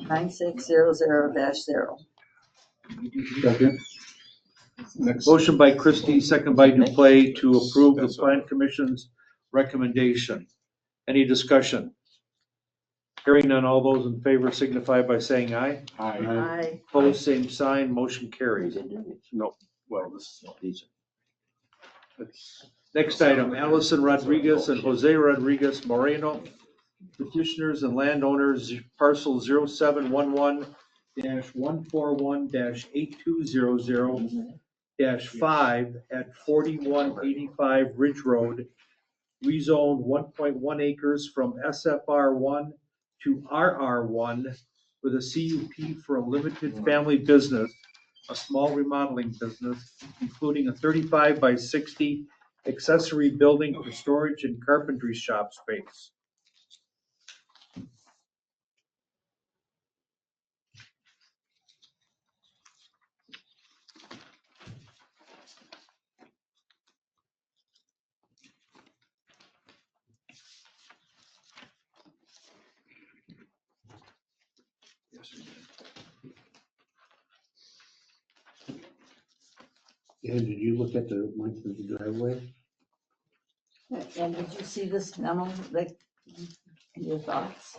9600-0. Second. Motion by Christie, second by Duplay to approve the Plan Commission's recommendation. Any discussion? Hearing none, all those in favor signify by saying aye. Aye. Opposed, same sign, motion carries. No, well, this is Next item, Allison Rodriguez and Jose Rodriguez Moreno, petitioners and landowners, parcel 0711-141-8200-5 at 4185 Ridge Road, rezoned 1.1 acres from SFR1 to RR1 with a CUP for a limited family business, a small remodeling business, including a 35 by 60 accessory building for storage and carpentry shop space. And did you look at the length of the driveway? And did you see this memo, like, your thoughts?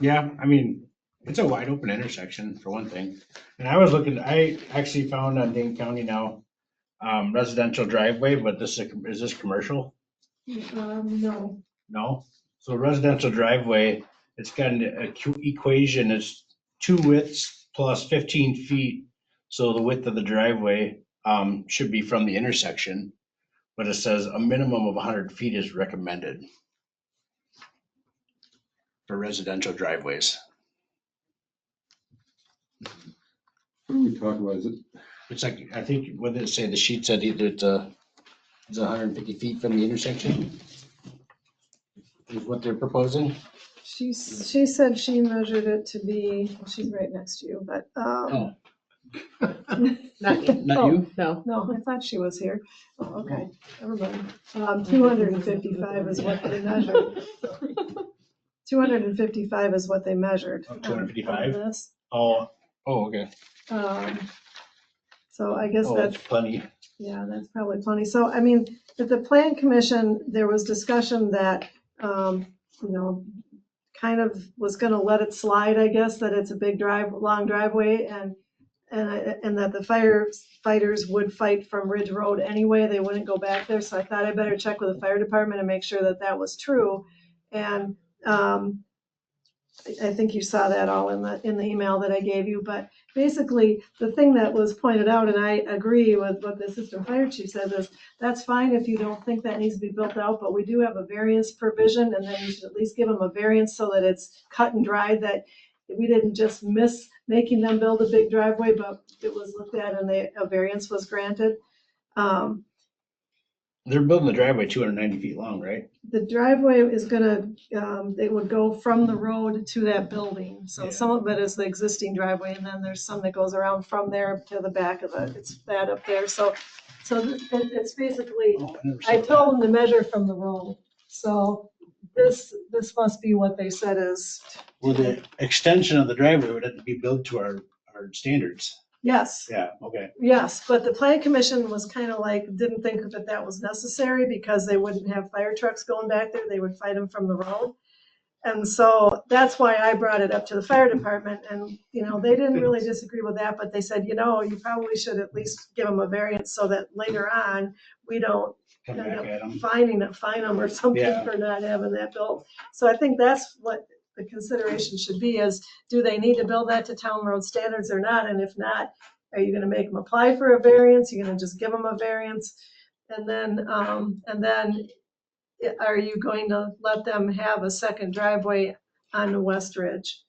yeah, I mean, it's a wide open intersection for one thing. And I was looking, I actually found on Dane County now, residential driveway, but is this commercial? No. No? So residential driveway it's got an equation, it's 2 widths plus 15 feet. So the width of the driveway, should be from the intersection, but it says a minimum of 100 feet is recommended for residential driveways. What are we talking about? Is it? It's like, I think, what did it say? The sheet said either it's 150 feet from the intersection is what they're proposing. She said she measured it to be, well, she's right next to you, but, Not you? No, I thought she was here. Oh, okay, never mind. 255 is what they measured. 255 is what they measured. Oh, 255? on this. Oh, okay. So I guess Oh, that's, that's plenty. yeah, that's probably plenty. So, I mean, at the plan commission, there was discussion that, kind of was gonna let it slide, I guess, that it's a big long driveway and that the firefighters would fight from Ridge Road anyway. They wouldn't go back there. So I thought I better check with the fire department and make sure that that was true. And, I think you saw that all in the email that I gave you, but basically the thing that was pointed out, and I agree with what the assistant fire chief says, is that's fine if you don't think that needs to be built out, but we do have a variance provision, and then you should at least give them a variance so that it's cut and dried, that we didn't just miss making them build a big driveway, but it was looked at and a variance was granted. They're building the driveway 290 feet long, right? The driveway is gonna, it would go from the road to that building. So some of it is the existing driveway, and then there's some that goes around from there to the back of it. It's that up there. So it's basically, I told them to measure from the road. So this must be what they said is. Well, the extension of the driveway would have to be built to our standards. Yes. Yeah, okay. Yes, but the plan commission was kind of like, didn't think that was necessary because they wouldn't have fire trucks going back there. They would fight them from the road. And so that's why I brought it up to the fire department, and, they didn't really disagree with that, but they said, you probably should at least give them a variance so that later on, we don't Come end back up at 'em. fine them or something Yeah. for not having that built. So I think that's what the consideration should be, is do they need to build that to town road standards or not? And if not, are you gonna make them apply for a variance? You're gonna just give them a variance? And then are you going to let them have a second driveway on the West Ridge?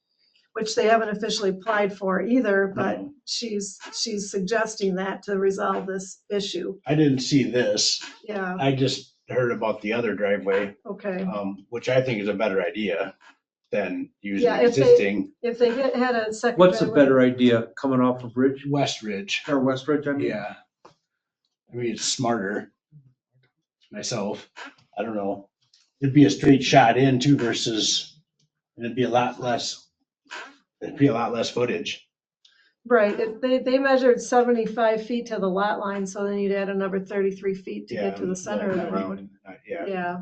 Which they haven't officially applied for either, but she's suggesting that to resolve this issue. I didn't see this. Yeah, I just heard about the other driveway, okay. which I think is a better idea than using Yeah, if existing they had a second. What's a driveway- better idea, coming off of Ridge West Ridge. or West Ridge, I mean? Yeah. I mean, it's smarter. Myself, I don't know. It'd be a straight shot in too versus, and it'd be a lot less footage. Right, they measured 75 feet to the lot line, so then you'd add another 33 feet to get to the center of the road. Yeah.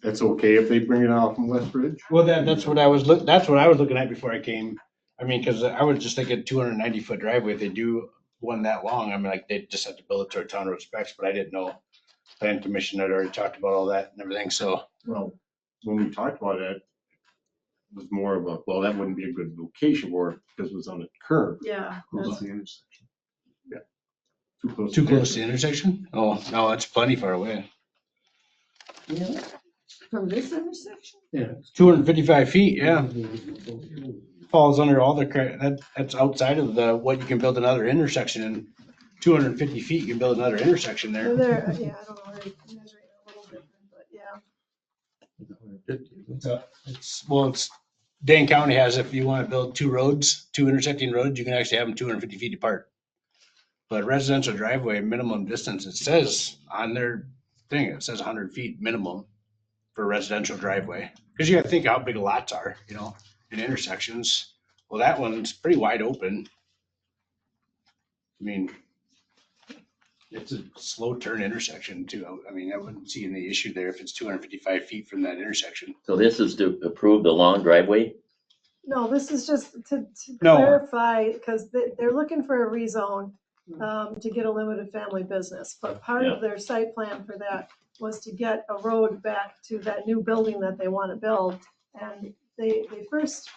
That's okay if they bring it out from West Ridge? Well, that's what I was looking at before I came. I mean, cause I was just thinking 290-foot driveway, if they do one that long, I mean, like, they just have to build it to our town road specs, but I didn't know. Plan commission had already talked about all that and everything, so. Well, when we talked about it, it was more of a, well, that wouldn't be a good location for it because it was on the curve. Yeah. Close to the intersection. Yeah. Too close to the intersection? Oh, no, it's plenty far away. Really? From this intersection? Yeah. 255 feet, yeah. Falls under all the, that's outside of what you can build another intersection in. 250 feet, you can build another intersection there. Yeah, I don't know where you measuring a little different, but yeah. It's Dane County has, if you want to build two intersecting roads, you can actually have them 250 feet apart. But residential driveway minimum distance, it says on their thing, it says 100 feet minimum for residential driveway. Because you got to think how big lots are, in intersections. Well, that one's pretty wide open. I mean, it's a slow turn intersection too. I mean, I wouldn't see any issue there if it's 255 feet from that intersection. So this is to approve the long driveway? No, this is just to No. clarify, because they're looking for a rezone to get a limited family business. But part of their site plan for that was to get a road back to that new building that they want to build And when they first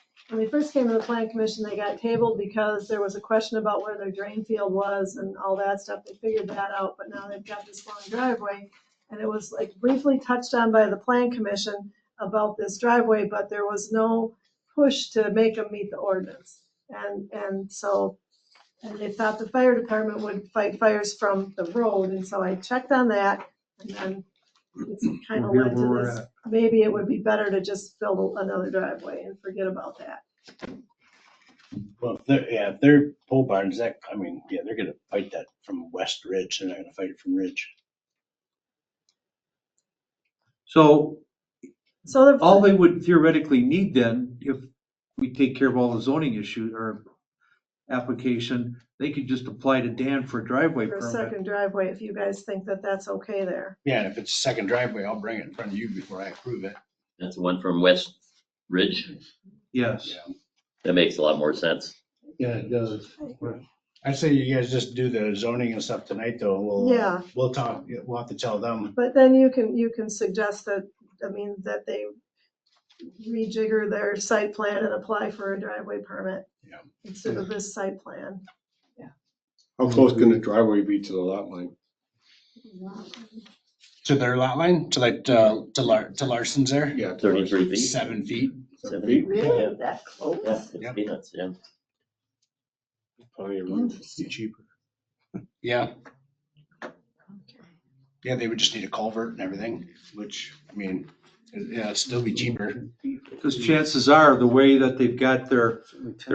came to the plan commission, they got tabled because there was a question about where their drain field was and all that stuff. They figured that out, but now they've got this long driveway. And it was like briefly touched on by the plan commission about this driveway, but there was no push to make them meet the ordinance. And so they thought the fire department would fight fires from the road, and so I checked on that, and then it's kind of Here led where to we're this, at. maybe it would be better to just build another driveway and forget about that. Well, if they're pole barns, they're gonna fight that from West Ridge. They're not gonna fight it from Ridge. So So all they would theoretically need then, if we take care of all the zoning issues or application, they could just apply to Dan for a driveway for a permit. second driveway, if you guys think that that's okay there. Yeah, and if it's a second driveway, I'll bring it in front of you before I approve it. That's the one from West Ridge. Yes. That makes a lot more sense. Yeah, it does. I say you guys just do the zoning and stuff tonight, though. Yeah. We'll talk, we'll have to tell them. But then you can suggest that, that they rejigger their site plan and apply for a driveway permit. Yeah. Instead of this site plan. How close can the driveway be to the lot line? To their lot line, to like, to Larson's there? Yeah. 33 feet. 7 feet. 7 feet. Really? Yeah. That close? Yeah, it's peanuts, yeah. Plenty of room. Be cheaper. Yeah. Yeah, they would just need a culvert and everything, which, yeah, it'd still be cheaper. Because chances are, the way that they've got their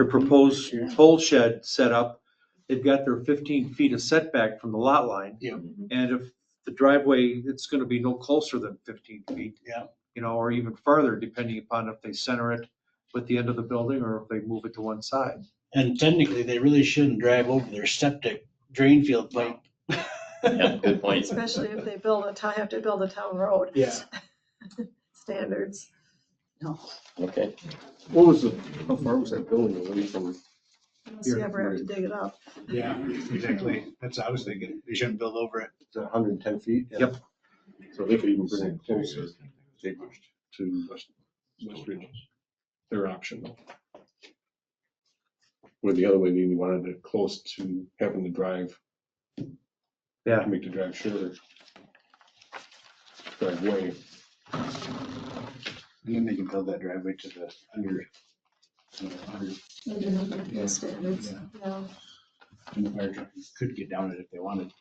proposed toll shed set up, they've got their 15 feet of setback from the lot line. Yeah. And if the driveway, it's gonna be no closer than 15 feet. Yeah. Or even farther, depending upon if they center it with the end of the building or if they move it to one side. And technically, they really shouldn't drive over their septic drain field pipe. Yeah, good point. Especially if they have to build a town road. Yeah. Standards. Okay. How far was that building away from? Unless you ever have to dig it up. Yeah, exactly. That's what I was thinking. They shouldn't build over it. It's 110 feet? Yep. So they could even bring it closer to West Ridge. Their option though. Or the other way, they wanted it close to having the drive. Yeah. Make the drive shorter. Driveway. And then they can build that driveway to the under. Yeah. Standards, yeah. And the fire truck could get down it if they wanted.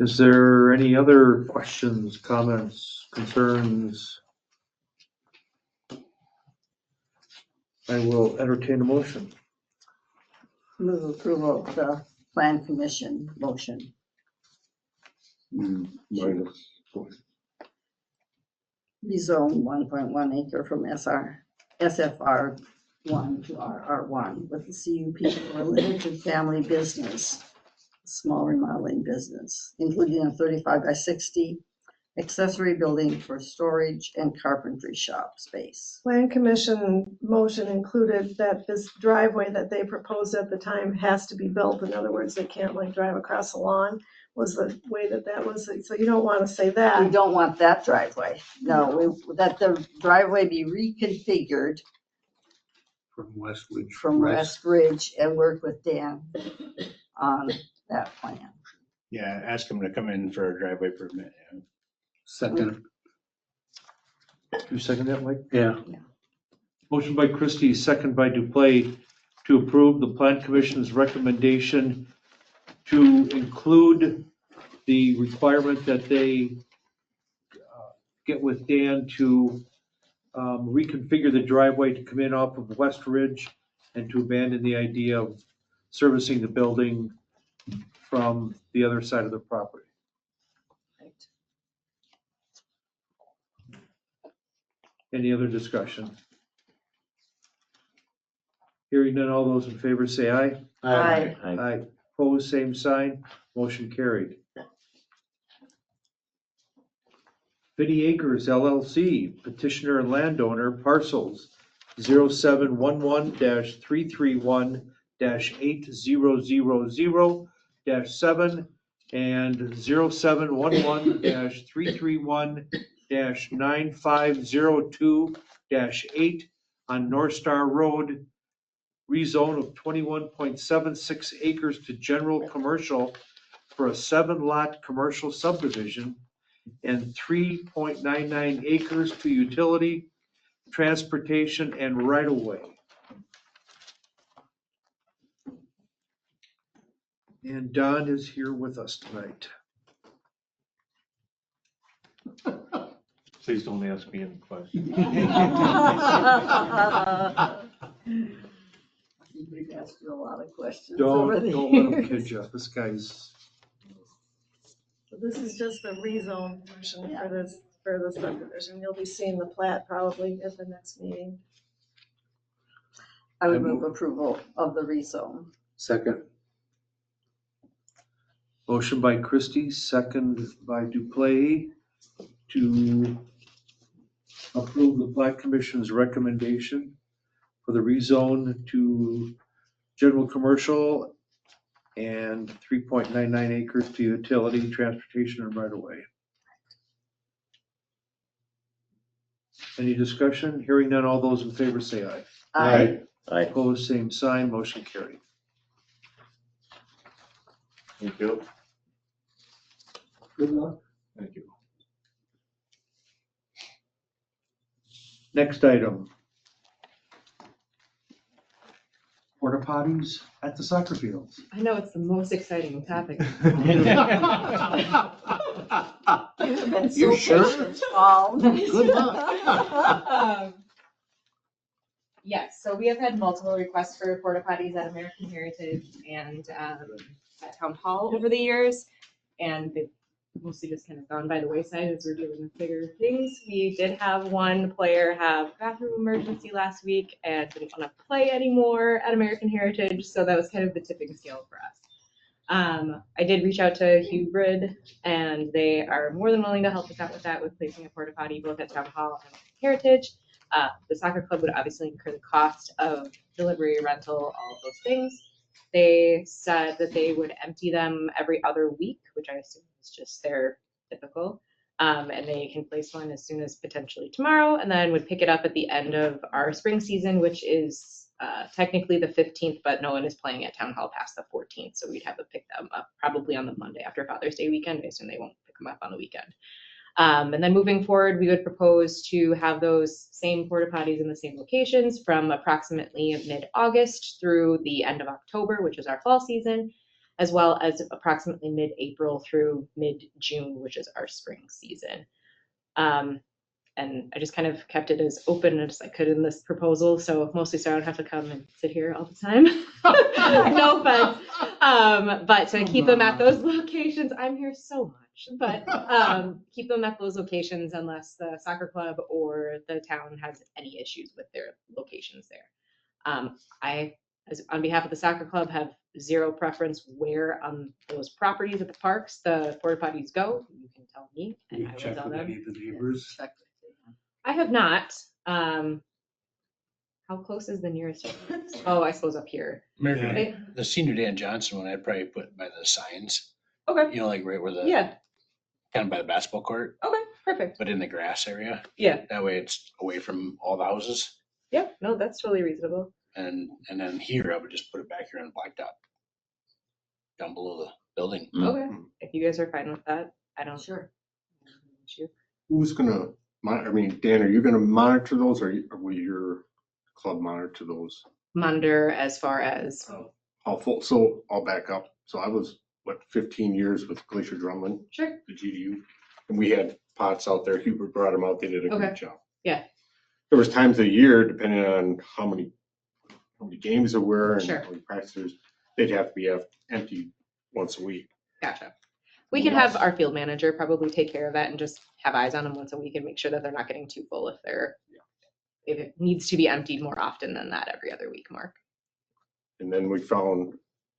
Is there any other questions, comments, concerns? I will entertain a motion. Move approval of the plan commission motion. Minus. Rezone 1.1 acre from SFR 1 to RR1 with the CUP for a limited family business, small remodeling business, including a 35 by 60 accessory building for storage and carpentry shop space. Plan commission motion included that this driveway that they proposed at the time has to be built. In other words, they can't like drive across the lawn, was the way that was. So you don't want to say We that. don't want that driveway. No, that the driveway be reconfigured From West Ridge. from West Ridge and work with Dan on that plan. Yeah, ask them to come in for a driveway permit. Yeah. Second. You second that, Mike? Yeah. Motion by Christie, second by Duplay, to approve the plan commission's recommendation to include the requirement that they get with Dan to reconfigure the driveway to come in off of West Ridge and to abandon the idea of servicing the building from the other side of the property. Any other discussion? Hearing none, all those in favor say aye. Aye. Aye. Opposed, same sign. Motion carried. 50 Acres LLC, petitioner and landowner, parcels 0711-331-8000-7 and 0711-331-9502-8 on North Star Road, rezone of 21.76 acres to general commercial for a 7-lot commercial subdivision and 3.99 acres to utility, transportation, and right-of-way. And Don is here with us tonight. Please don't ask me any questions. We've asked you a lot of questions Don't over the let him years. kid you. This guy's, So this is just the rezone portion for the subdivision. You'll be seeing the plat probably at the next meeting. I would move approval of the rezone. Second. motion by Christie, second by Duplay to approve the Plat Commission's recommendation for the rezone to general commercial and 3.99 acres to utility, transportation, and right-of-way. Any discussion? Hearing none, all those in favor say aye. Aye. Aye. Opposed, same sign, motion carried. Thank you. Good luck. Thank you. Next item. Porta potties at the soccer fields. I know it's the most exciting topic. You've been so You sure? patient, Paul. Good luck. Yes, so we have had multiple requests for porta potties at American Heritage and at Town Hall over the years. And they've mostly just kind of gone by the wayside as we're doing the bigger things. We did have one player have bathroom emergency last week and didn't want to play anymore at American Heritage. So that was kind of the tipping scale for us. I did reach out to Hubrid and they are more than willing to help us out with that, with placing a porta potty both at Town Hall and Heritage. The soccer club would obviously incur the cost of delivery, rental, all of those things. They said that they would empty them every other week, which I assume is just their typical. And they can place one as soon as potentially tomorrow, and then would pick it up at the end of our spring season, which is technically the 15th, but no one is playing at Town Hall past the 14th. So we'd have to pick them up probably on the Monday after Father's Day weekend. I assume they won't pick them up on the weekend. And then moving forward, we would propose to have those same porta potties in the same locations from approximately mid-August through the end of October, which is our fall season, as well as approximately mid-April through mid-June, which is our spring season. And I just kind of kept it as open as I could in this proposal, so mostly so I don't have to come and sit here all the time. No offense. But to keep them at those locations, I'm here so much. But keep them at those locations unless the soccer club or the town has any issues with their locations there. I, on behalf of the soccer club, have zero preference where on those properties at the parks the porta potties go. You can tell me, and I will Check tell with them. any of the neighbors. I have not. How close is the nearest? Oh, I suppose up here. The senior Dan Johnson one, I'd probably put by the signs. Okay. You know, like right where the. Yeah. Kind of by the basketball court. Okay, perfect. But in the grass area. Yeah. That way it's away from all the houses. Yeah, no, that's totally reasonable. And then here, I would just put it back here on the blacktop. Down below the building. Okay, if you guys are fine with that, I don't. Sure. Who's gonna, I mean, Dan, are you gonna monitor those or will your club monitor those? Monitor as far as. How full, so I'll back up. So I was, 15 years with Glacier Drumlin. Sure. The GDU. And we had pots out there. Hubert brought them out. They did a Okay. good job. Yeah. There was times a year, depending on how many games there were and Sure. how many practices, they'd have to be empty once a week. Gotcha. We can have our field manager probably take care of that and just have eyes on them once a week and make sure that they're not getting too full if it needs to be emptied more often than that every other week, Mark. And then we found,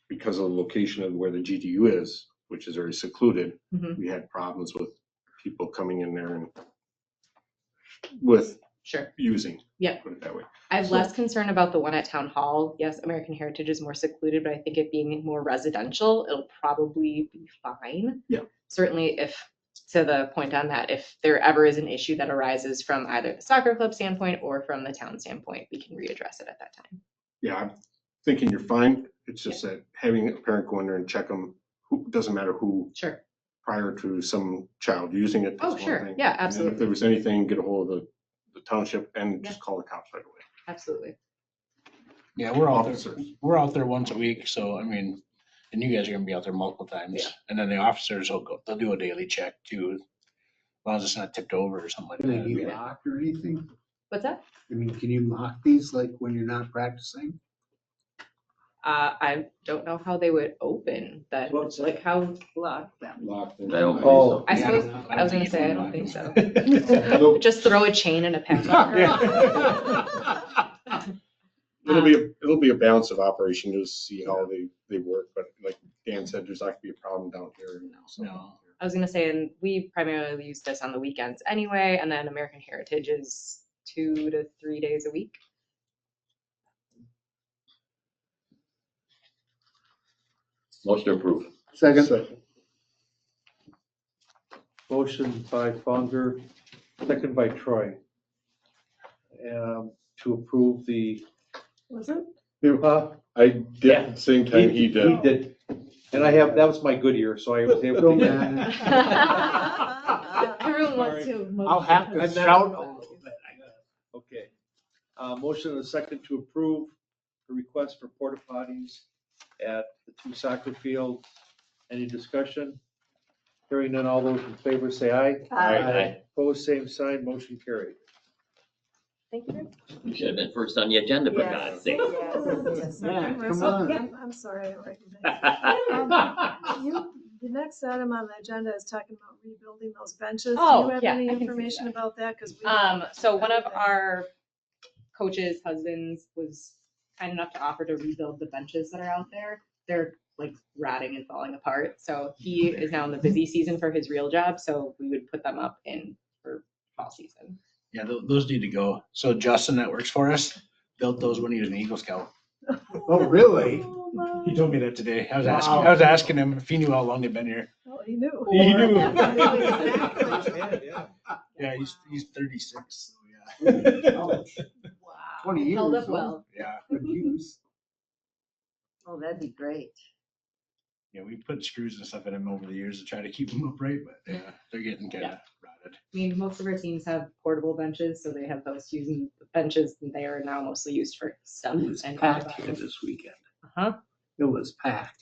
because of the location of where the GDU is, which is very secluded, Mhm. we had problems with people coming in there and with Sure. using. Yeah. Put it that way. I have less concern about the one at Town Hall. Yes, American Heritage is more secluded, but I think it being more residential, it'll probably be fine. Yeah. Certainly if, to the point on that, if there ever is an issue that arises from either the soccer club standpoint or from the town standpoint, we can readdress it at that time. Yeah, I'm thinking you're fine. It's just that having a parent go in there and check them, who, doesn't matter who. Sure. Prior to some child using it. Oh, that's one sure. thing. Yeah, And then absolutely. if there was anything, get a hold of the township and just call the cops right away. Absolutely. Yeah, we're out there, Officers. we're out there once a week, so I mean, and you guys are gonna be out there multiple times. Yeah. And then the officers will go, they'll do a daily check too, as long as it's not tipped over or something like Can they that. be Yeah. locked or anything? What's that? I mean, can you lock these like when you're not practicing? I don't know how they would open that, like how, Lock them. Lock them. I don't think Oh. so. I Yeah, suppose, I was gonna say, I don't think so. Just throw a chain and a padlock. It'll be a balance of operation to see how they work, but like Dan said, there's not gonna be a problem down here. So. No. I was gonna say, and we primarily use this on the weekends anyway, and then American Heritage is 2 to 3 days a week. Motion to approve. Second. Motion by Fonger, second by Troy. To approve the. Was it? I did at the same time he He did. did. And that was my good ear, so I was able Don't to. matter. Everyone wants to. I'll have to I'm not- shout a little bit. Okay. Motion and a second to approve the request for porta potties at the 2 soccer fields. Any discussion? Hearing none, all those in favor say aye. Aye. Opposed, same sign, motion carried. Thank you. You should have been first on the agenda, for God's sake. Yeah, come on. I'm sorry. I didn't recognize. The next item on the agenda is talking about rebuilding those benches. Do Oh, you have yeah, any I can see information that. about that? Because So one of our coaches' husbands was kind enough to offer to rebuild the benches that are out there. They're like rotting and falling apart. So he is now in the busy season for his real job, so we would put them up in for fall season. Yeah, those need to go. So Justin that works for us built those when he was an Eagle Scout. Oh, really? He told me that today. I was Wow. asking him if he knew how long they've been here. Oh, he knew. He knew. Yeah. Yeah, he's 36. So yeah. 20 years. Held up huh? well. Yeah. Good use. Oh, that'd be great. Yeah, we put screws and stuff in them over the years to try to keep them upright, but yeah, they're getting kind of rotted. I mean, most of our teams have portable benches, so they have those using benches, and they are now mostly used for stuff. It was and packed here this weekend. Uh-huh. It was packed.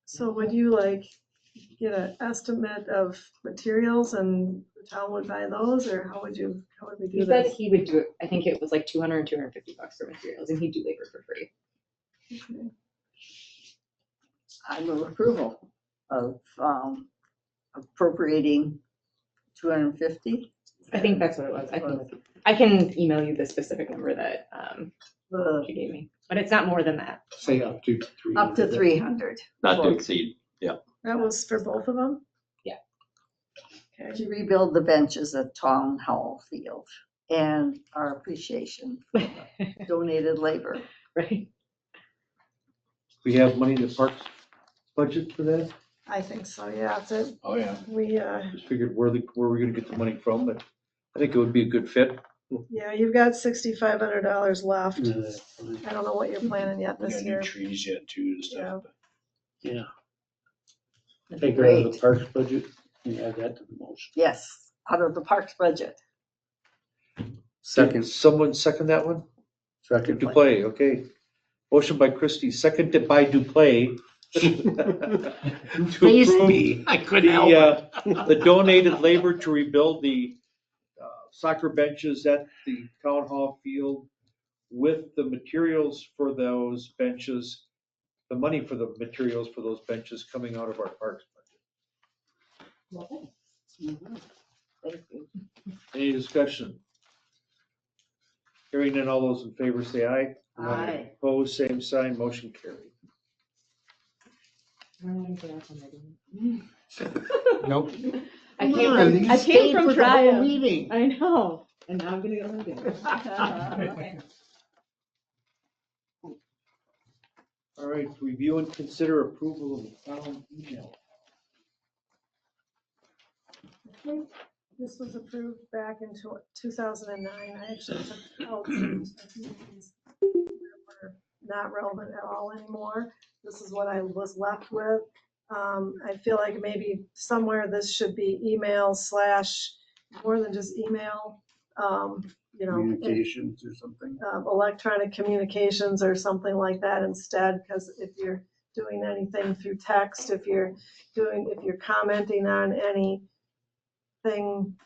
So would you like get an estimate of materials and the town would buy those, or how would we He do said this? he would do it, I think it was like $200 and $250 for materials, and he'd do labor for free. Okay. I move approval of appropriating 250. I think that's what it was. I can email you the specific number that she gave me, but it's not more than that. Say up to 3. Up to 300. Not to exceed, yeah. That was for both of them? Yeah. Okay. To rebuild the benches at Town Hall Field and our appreciation for the donated labor. Right. We have money in the parks budget for that. I think so, yeah. Oh, yeah. We, Just figured where we're gonna get the money from, but I think it would be a good fit. yeah, you've got $6,500 left. I don't know what you're planning yet We this got new year. trees yet too and stuff. Yeah. That'd be Take it out of the great. parks budget and add that to the motion. Yes, out of the parks budget. Did someone second that one? Second. Duplay, okay. Motion by Christie, seconded by Duplay. Please be. I couldn't help it. The donated labor to rebuild the soccer benches at the town hall field with the materials for those benches, the money for the materials for those benches coming out of our parks budget. Thank you. Any discussion? Hearing none, all those in favor say aye. Aye. Opposed, same sign, motion carried. Nope. I Come on, came you from stayed for the whole trial. meeting. I know. And now I'm gonna go home again. All right, review and consider approval of the town email. I think this was approved back in 2009. I actually took out some things that were not relevant at all anymore. This is what I was left with. I feel like maybe somewhere this should be email / more than just email, you know. Communications or something. Electronic communications or something like that instead, because if you're doing anything through text, if you're commenting on anything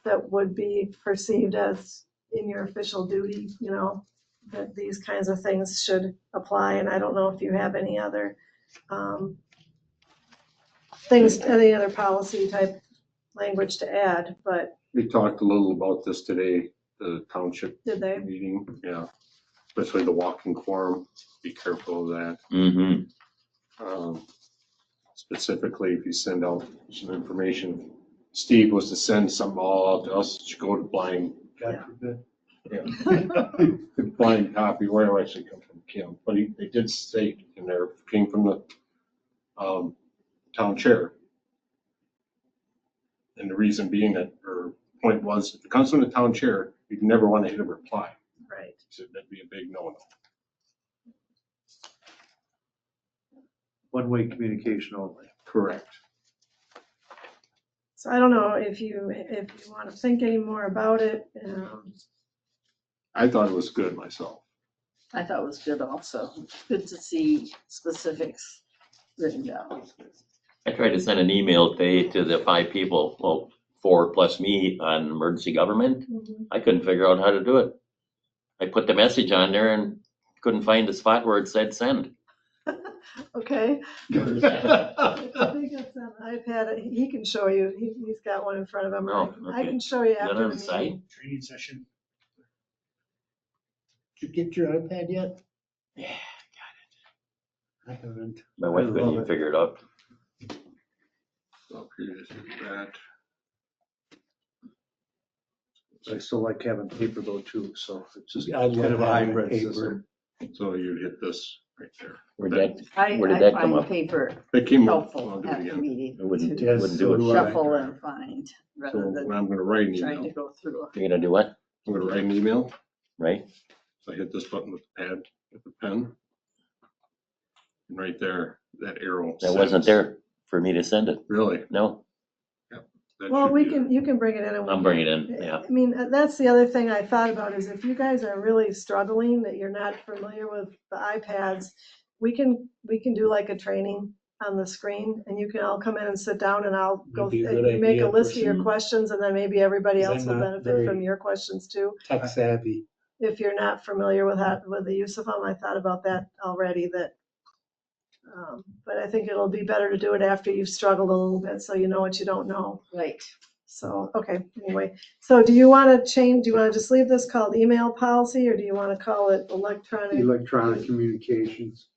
that would be perceived as in your official duty, you know, that these kinds of things should apply. And I don't know if you have any other things, any other policy type language to add, but We talked a little about this today, the township did they? meeting, yeah. Especially the walking quorum, be careful of that. Mm-hmm. Specifically, if you send out some information, Steve was to send something all out to us, it should go to blind. Yeah. The blind copy, where it actually come from Kim, but they did state in there, came from the town chair. And the reason being that, her point was, if it comes from the town chair, you'd never want to hit a reply. Right. So that'd be a big no-no. One-way communication only. Correct. So I don't know if you want to think any more about it. I thought it was good myself. I thought it was good also. Good to see specifics written down. I tried to send an email today to the 5 people, well, 4 plus me on emergency government. I couldn't figure out how to do it. I put the message on there and couldn't find the spot where it said send. Okay. I think it's an iPad. He can show you. He's got one in front of him. Oh, I okay. can show you Is that after on the the site? meeting. Training session. Did you get your iPad yet? Yeah, I haven't. my wife couldn't love even it. figure it out. So here it is, that. I still like having paper though too, so it's just I love kind of a having hybrid paper. system. So you hit this right there. Where I did that come find up? paper That came up. helpful I'll do it at the again. meeting. It wouldn't, to wouldn't do it. Shuffle and find So rather when than I'm gonna write an trying to email, go through. You're gonna do what? I'm gonna write an email. Right? So I hit this button with the pad, with the pen. And right there, that arrow. That wasn't sends. there for me to send it. Really? No, That Well, should be you can bring it in. And I'll bring it in, yeah. I mean, that's the other thing I thought about is if you guys are really struggling, that you're not familiar with the iPads, we can do like a training on the screen and you can all come in and sit down and I'll go, Would be a and good you make a idea list for of your some- questions and then maybe everybody 'Cause else I'm will not benefit from very your questions too. Tech savvy. If you're not familiar with that, with the use of them, I thought about that already, that, but I think it'll be better to do it after you've struggled a little bit, so you know what you don't know. Right. So, okay, anyway, so do you want to change, do you want to just leave this called email policy, or do you want to call it electronic? Electronic communications.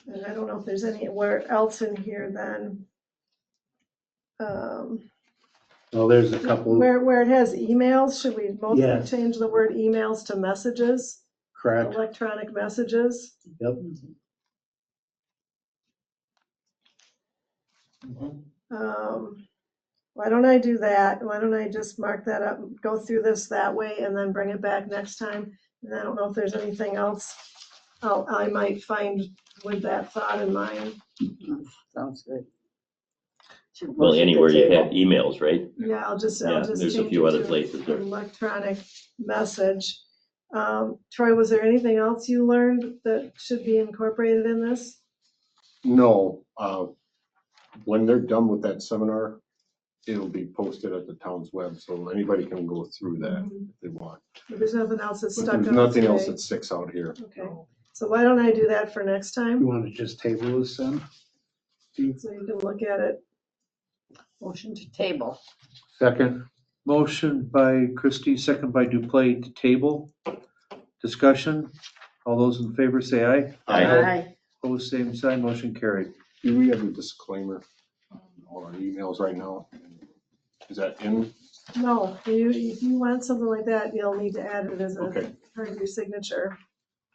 And I don't know if there's anywhere else in here then. Well, there's a couple, Where it has emails, should we mostly Yes. change the word emails to messages? correct? Electronic messages? Yep. Why don't I do that? Why don't I just mark that up, go through this that way and then bring it back next time? And I don't know if there's anything else I might find with that thought in mind. Sounds good. Should Well, motion to anywhere you table. have emails, right? Yeah, I'll just Yeah, change there's a few it other to places there. electronic message. Troy, was there anything else you learned that should be incorporated in this? No, when they're done with that seminar, it'll be posted at the town's web, so anybody can go through that if they want. But there's nothing else that's But stuck on there's nothing else today? that sticks out here. Okay, so why don't I do that for next time? You want to just table this then? So you can look at it. Motion to table. Second. Motion by Christie, second by Duplay to table. Discussion. All those in favor say aye. Aye. Opposed, same sign, motion carried. Do we have a disclaimer on all our emails right now. Is that in? No, if you want something like that, you'll need to add it as a Okay. part of your signature.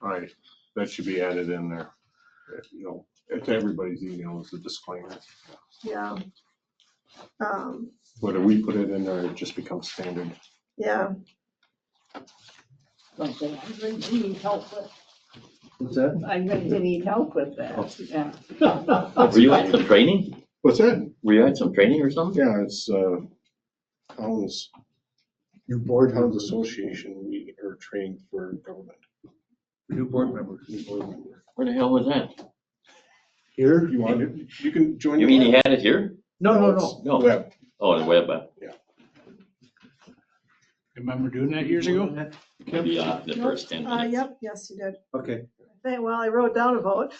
All right, that should be added in there. You know, to everybody's email is a disclaimer. Yeah. Whether we put it in there, it just becomes standard. Yeah. Something I'm going to need help with. What's that? I'm going to need help with that, yeah. Were you at some training? What's that? Were you at some training or something? Yeah, it's, Towns, New Board Towns Association, we are training for government. New board members. New board member. Where the hell was that? Here? You want it? You can join. You the mean you web. had it here? No. No. Web. Oh, the web. Remember doing that years ago? Maybe the first 10 minutes. Yep, yes, you did. Okay. Well, I wrote down a vote.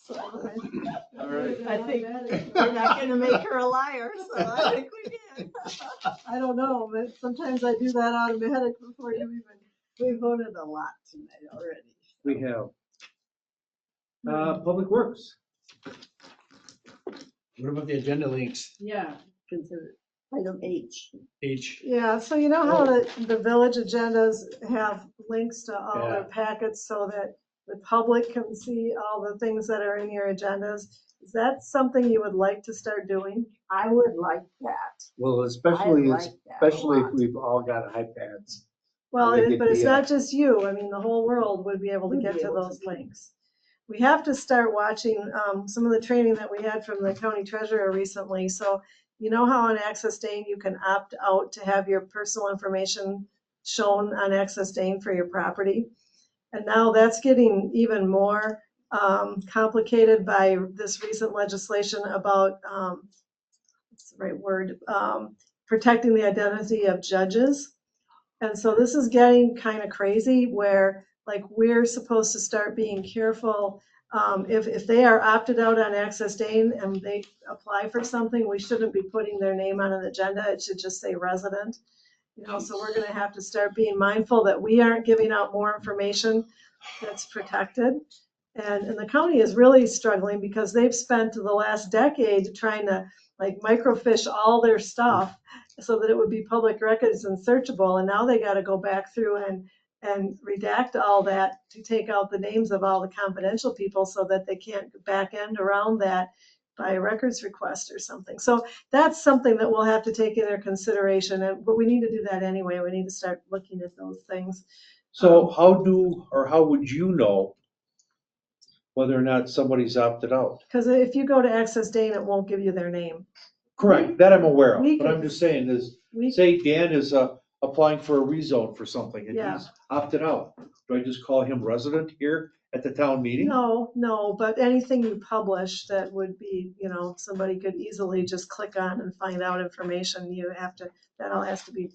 So, All right. I think we're not going to make her a liar, so I think we did. I don't know, but sometimes I do that automatic before you even. We voted a lot tonight already. We have. Public Works. What about the agenda links? Yeah, consider item H. Yeah, so you know how the village agendas have links to all their packets so that the public can see all the things that are in your agendas? Is that something you would like to start doing? I would like that. Well, I especially like that a if lot. we've all got iPads. Well, I think but it'd it's be not just you. I mean, the whole world would be able to Would get be to able those links. We have to start watching some of the training that we had from the county treasurer recently. So you know how on Access Dane you can opt out to have your personal information shown on Access Dane for your property? And now that's getting even more complicated by this recent legislation about, what's the right word, protecting the identity of judges. And so this is getting kind of crazy where like we're supposed to start being careful. If they are opted out on Access Dane and they apply for something, we shouldn't be putting their name on an agenda. It should just say resident. You know, so we're gonna have to start being mindful that we aren't giving out more information that's protected. And the county is really struggling because they've spent the last decade trying to like microfiche all their stuff so that it would be public records and searchable. And now they gotta go back through and redact all that to take out the names of all the confidential people so that they can't back end around that by a records request or something. So that's something that we'll have to take into consideration, but we need to do that anyway. We need to start looking at those things. So how would you know whether or not somebody's opted out? Because if you go to Access Dane, it won't give you their name. Correct, that I'm aware of, We but I'm could- just saying is, we- say Dan is applying for a rezone for something and Yeah. he's opted out. Do I just call him resident here at the town meeting? No, but anything you publish that would be, you know, somebody could easily just click on and find out information, you have to, that all has to be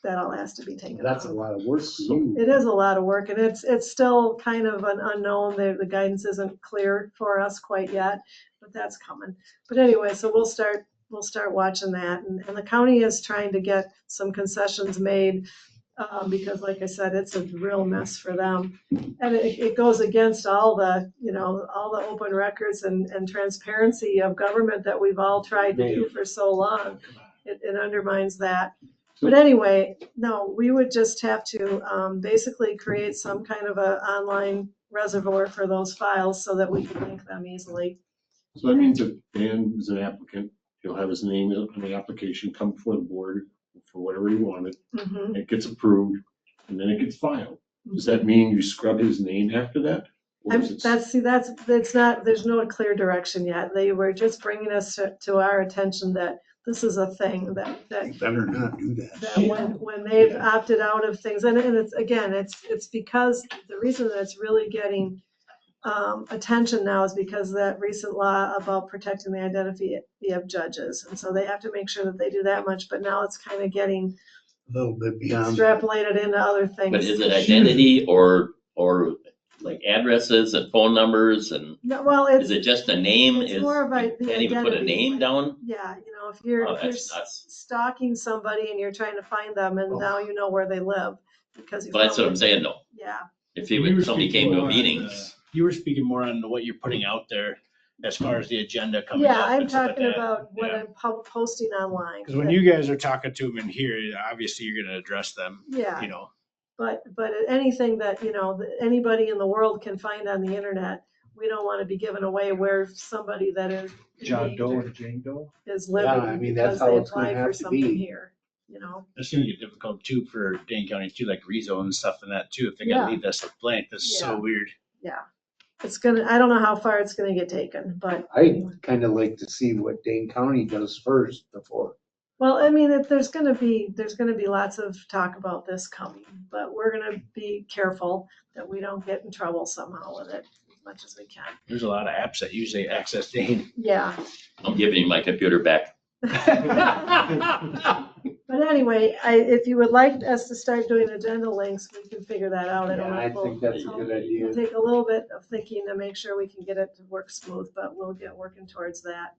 taken out. That's a lot of work for you. It is a lot of work and it's still kind of an unknown. The guidance isn't clear for us quite yet, but that's coming. But anyway, so we'll start watching that. And the county is trying to get some concessions made because like I said, it's a real mess for them. And it goes against all the, you know, all the open records and transparency of government that we've all tried to do for so long. It undermines that. But anyway, no, we would just have to basically create some kind of a online reservoir for those files so that we can link them easily. So that means if Dan is an applicant, he'll have his name on the application, come before the board for whatever he wanted. Mhm. It gets approved and then it gets filed. Does that mean you scrub his name after that? Or is it- That's not, there's no clear direction yet. They were just bringing us to our attention that this is a thing that Better not do that. that when they've opted out of things, and it's, again, it's because, the reason that it's really getting attention now is because of that recent law about protecting the identity of judges. And so they have to make sure that they do that much, but now it's kind of getting A little bit beyond. extrapolated into other things. But is it identity or like addresses and phone numbers and No, well, is it just a name? it's Is more of you the can't even put a identity. name down? Yeah, you know, if you're Oh, that's nuts. stalking somebody and you're trying to find them and now you know where they live because you. Well, that's what found I'm it. saying though. Yeah. If somebody came to a meeting, You were speaking more on what you're putting out there. as far as the agenda coming Yeah, up I'm and stuff like talking that. about what Yeah. I'm posting online. Because when you guys are talking to them in here, obviously you're gonna address them, Yeah. you know. But anything that, that anybody in the world can find on the internet, we don't want to be giving away where somebody that is. John Doe and Jane Doe. Is Yeah, I living mean, that's because how they it's gonna applied for have to something be. here, That's gonna get difficult too for Dane County too, like rezone and stuff and that too. If they gotta Yeah. leave this blank, that's so Yeah. weird. Yeah. I don't know how far it's gonna get taken, but. I'd kind of like to see what Dane County does first before. Well, I mean, if there's gonna be lots of talk about this coming, but we're gonna be careful that we don't get in trouble somehow with it as much as we can. There's a lot of apps that usually access Dane. Yeah. I'm giving you my computer back. But anyway, if you would like us to start doing agenda links, we can figure that out. I don't know. Yeah, I if we'll- think that's a good idea. It'll take a little bit of thinking to make sure we can get it to work smooth, but we'll get working towards that.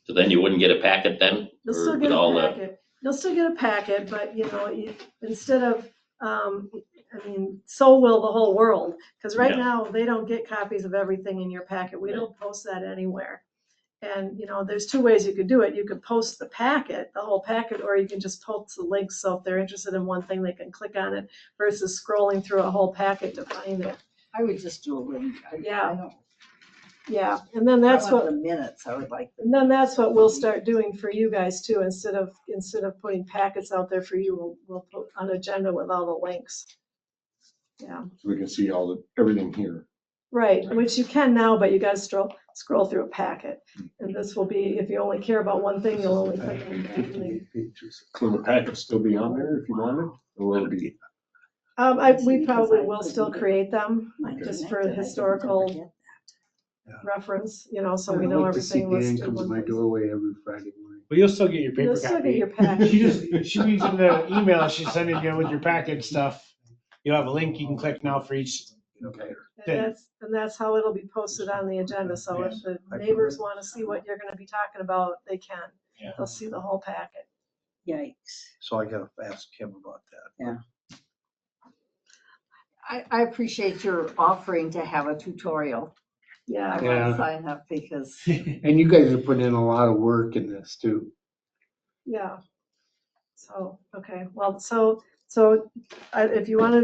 So then you wouldn't get a packet then? You'll Or still with get all a the- packet. You'll still get a packet, but instead of, so will the whole world. Because right Yeah. now, they don't get copies of everything in your packet. We don't post that anywhere. And, there's two ways you could do it. You could post the packet, the whole packet, or you can just post the links. So if they're interested in one thing, they can click on it versus scrolling through a whole packet to find it. I would just do a link. Yeah. Yeah, and then that's what. The minutes, I would like. And then that's what we'll start doing for you guys too. Instead of putting packets out there for you, we'll put an agenda with all the links. Yeah, So we can see everything here. right, which you can now, but you gotta scroll through a packet. And this will be, if you only care about one thing, you'll only click on that link. Will the packet still be on there if you want it? Or will it be? We probably will still create them, just for historical reference, so we know everything was. Dan comes to my doorway every Friday morning. But you'll still get your paper You'll still copy. get your packet. She means in the email she's sending you with your packet stuff. You'll have a link you can click now for each. And that's how it'll be posted on the agenda. So if the neighbors want to see what you're gonna be talking about, they can. Yeah. They'll see the whole packet. Yikes. So I gotta ask Kim about that. Yeah. I appreciate your offering to have a tutorial. Yeah. I want Yeah. to sign up because And you guys are putting in a lot of work in this too. Yeah. So, okay, well, if you want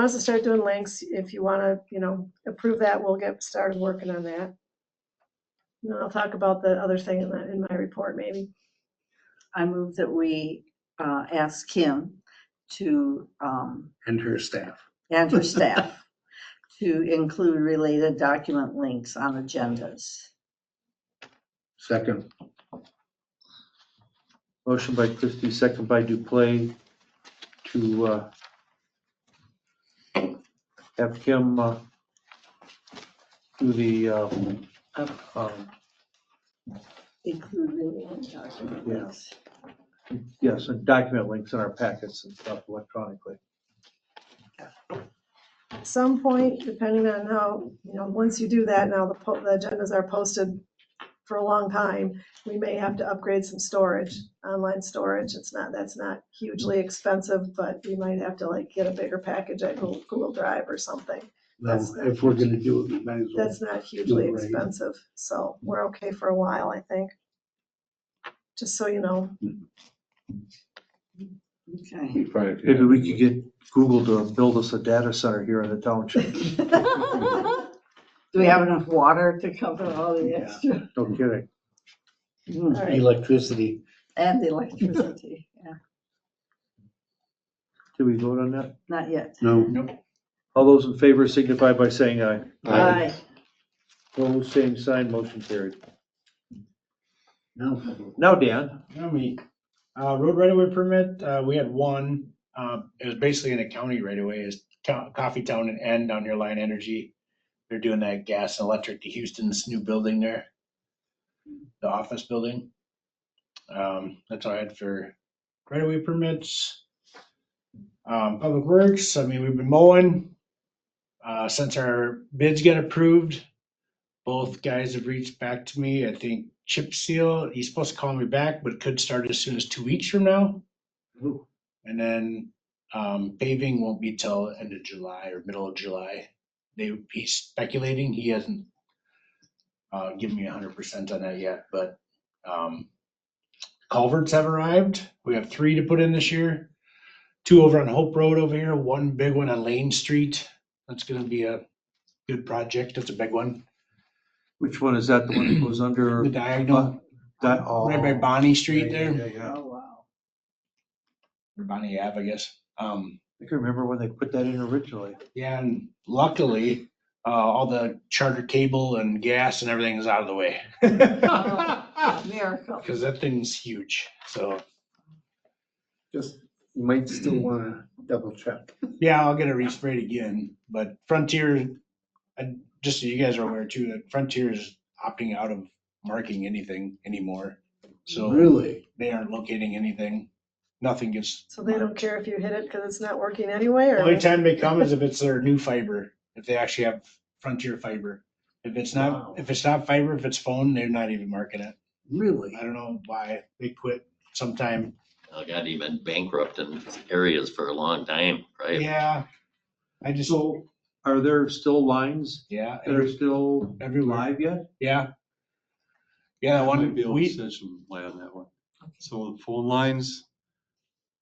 us to start doing links, if you want to, approve that, we'll get started working on that. And I'll talk about the other thing in my report, maybe. I move that we ask Kim to, And her staff. and her staff to include related document links on agendas. Second. Motion by Christie, second by Duplay to have Kim do the Include related document Yeah. links. yes, and document links in our packets and stuff electronically. At some point, depending on how, once you do that, now the agendas are posted for a long time, we may have to upgrade some storage, online storage. That's not hugely expensive, but you might have to get a bigger package at Google Drive or something. Well, if we're gonna do it, we might as well. That's not hugely do it right. expensive, so we're okay for a while, I think. Just so you know. Okay. Maybe we could get Google to build us a data center here in the township. Do we have enough water to cover all the extra? No kidding. Mm. All right. Electricity. And the electricity, yeah, Did we vote on that? not yet. No. All those in favor signify by saying aye. Aye. Opposed, same sign, motion carried. No. Now, Dan. Now me. Road right of way permit, we had one, it was basically in a county right away, is Coffee Town and N down near Line Energy. They're doing that gas and electric to Houston's new building there. The office building. That's all I had for right of way permits. Public Works, we've been mowing, since our bids get approved. Both guys have reached back to me. I think Chip Seal, he's supposed to call me back, but it could start as soon as 2 weeks from now. Ooh. And then paving won't be till end of July or middle of July. He's speculating, he hasn't give me 100% on that yet, but, culverts have arrived. We have 3 to put in this year. 2 over on Hope Road over here, 1 big one on Lane Street. That's gonna be a good project. That's a big one. Which one is that? The one that goes under? The diagonal, right by Bonnie Street there, Yeah. Oh, wow. or Bonnie Ave, I guess. I can remember when they put that in originally. Yeah, and luckily, all the charter cable and gas and everything is out of the way. Miracle. Cause that thing's huge, so. Just, you might still wanna double check. Yeah, I'll get it resprayed again, but Frontier, just so you guys are aware too, that Frontier is opting out of marking anything anymore. So Really? they aren't locating anything. Nothing gets. So they don't care if you hit it because it's not working anyway, or? Only time they come is if it's their new fiber, if they actually have Frontier fiber. If it's not, if it's not fiber, if it's phone, they're not even marking it. Really? I don't know why they quit sometime. I got even bankrupt in areas for a long time, right? Yeah. I just. So are there still lines Yeah. that are still everywhere live yet? Yeah. Yeah, I might be able to shed some light on that one. So the phone lines,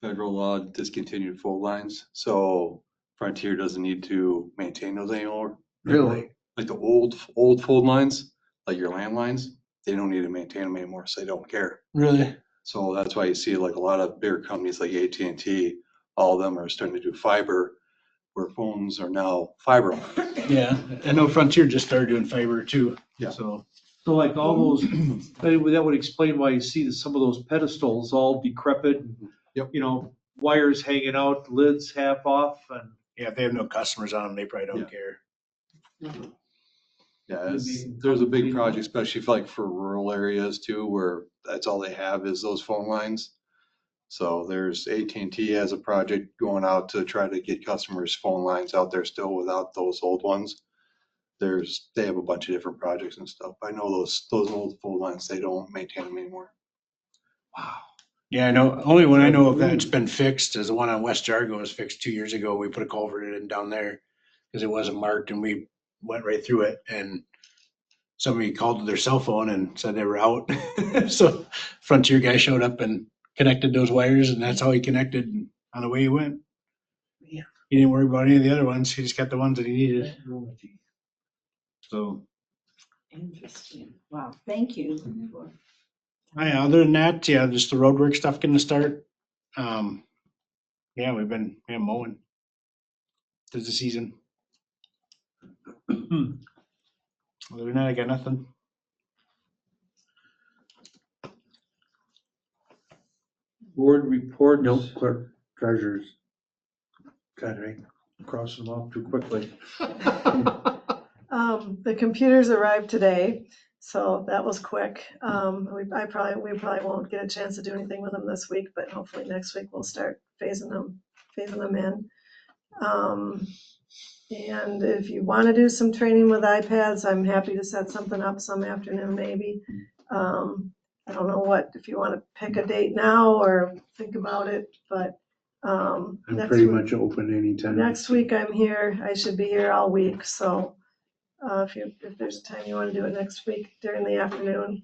federal law discontinued phone lines, so Frontier doesn't need to maintain those anymore. Really? Like the old phone lines, like your landlines, they don't need to maintain them anymore, so they don't care. Really? So that's why you see like a lot of bigger companies like AT&T, all of them are starting to do fiber, where phones are now fiber. Yeah, I know Frontier just started doing fiber too. Yeah. So. So like all those, that would explain why you see some of those pedestals all decrepit. Yep. You know, wires hanging out, lids half off, and. Yeah, if they have no customers on them, they probably don't care. Yeah, there's a big project, especially for rural areas too, where that's all they have is those phone lines. So there's AT&T has a project going out to try to get customers' phone lines out there still without those old ones. They have a bunch of different projects and stuff. I know those old phone lines, they don't maintain them anymore. Yeah, I know, only one I know of that's been fixed is the one on West Jargo was fixed 2 years ago. We put a culvert in down there because it wasn't marked and we went right through it and somebody called to their cell phone and said they were out. So Frontier guy showed up and connected those wires and that's how he connected and on the way he went. Yeah. He didn't worry about any of the other ones. He just got the ones that he needed. So. Interesting. Wow, thank you. Yeah, other than that, yeah, just the roadwork stuff gonna start. Yeah, we've been mowing. Tis the season. Other than that, I got nothing. Board report. Nope, clerk, treasurers. God, I crossed them off too quickly. The computers arrived today, so that was quick. We probably won't get a chance to do anything with them this week, but hopefully next week we'll start phasing them in. And if you want to do some training with iPads, I'm happy to set something up some afternoon maybe. I don't know if you want to pick a date now or think about it, but I'm next pretty week- much open anytime. Next week I'm here. I should be here all week, so if there's a time you want to do it next week during the afternoon.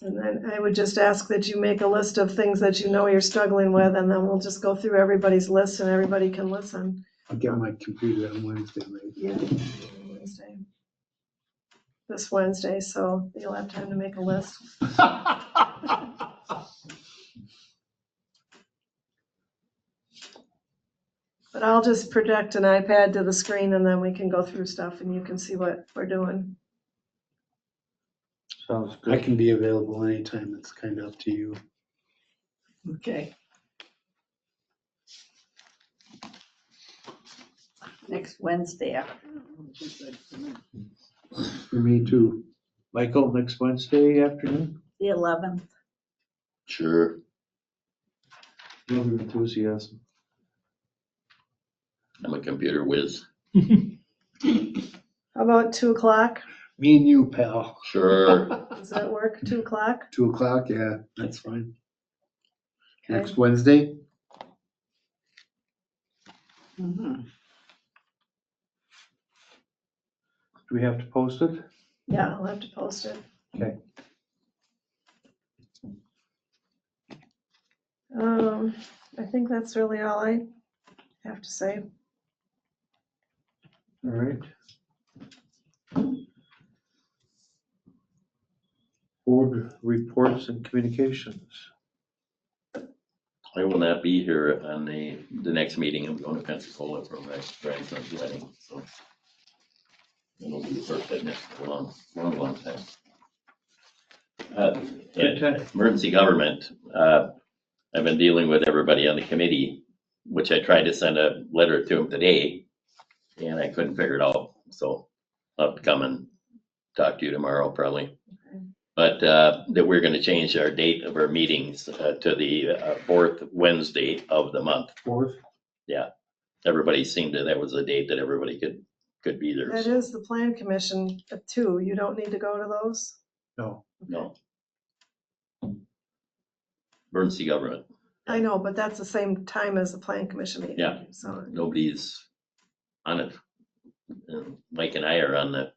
And then I would just ask that you make a list of things that you know you're struggling with, and then we'll just go through everybody's list and everybody can listen. I'll get my computer on Wednesday, right? Yeah, this Wednesday, so you'll have time to make a list. But I'll just project an iPad to the screen and then we can go through stuff and you can see what we're doing. Sounds I can be available anytime. It's kind of up to you. Okay. Next Wednesday afternoon. For me too. Michael, next Wednesday afternoon? The 11th. Sure. Love your enthusiasm. I'm a computer whiz. How about 2:00? Me and you, pal. Sure. Does that work? 2:00? 2:00, yeah, that's fine. Okay. Next Wednesday? Mhm. Do we have to post it? Yeah, I'll have to post it. Okay. I think that's really all I have to say. All right. Board reports and communications. I will not be here on the next meeting. I'm going to Pensacola for my grandson's wedding, so. It'll be the first I've missed for a long time. Emergency government, I've been dealing with everybody on the committee, which I tried to send a letter to them today, and I couldn't figure it out, so I'll have to come and talk to you tomorrow probably. But that we're gonna change our date of our meetings to the fourth Wednesday of the month. Fourth? Yeah, everybody seemed to, that was the date that everybody could be there. That is the plan commission too. You don't need to go to those? No. No. Emergency government, I know, but that's the same time as the plan commission meeting. yeah, So, nobody's on it. And Mike and I are on the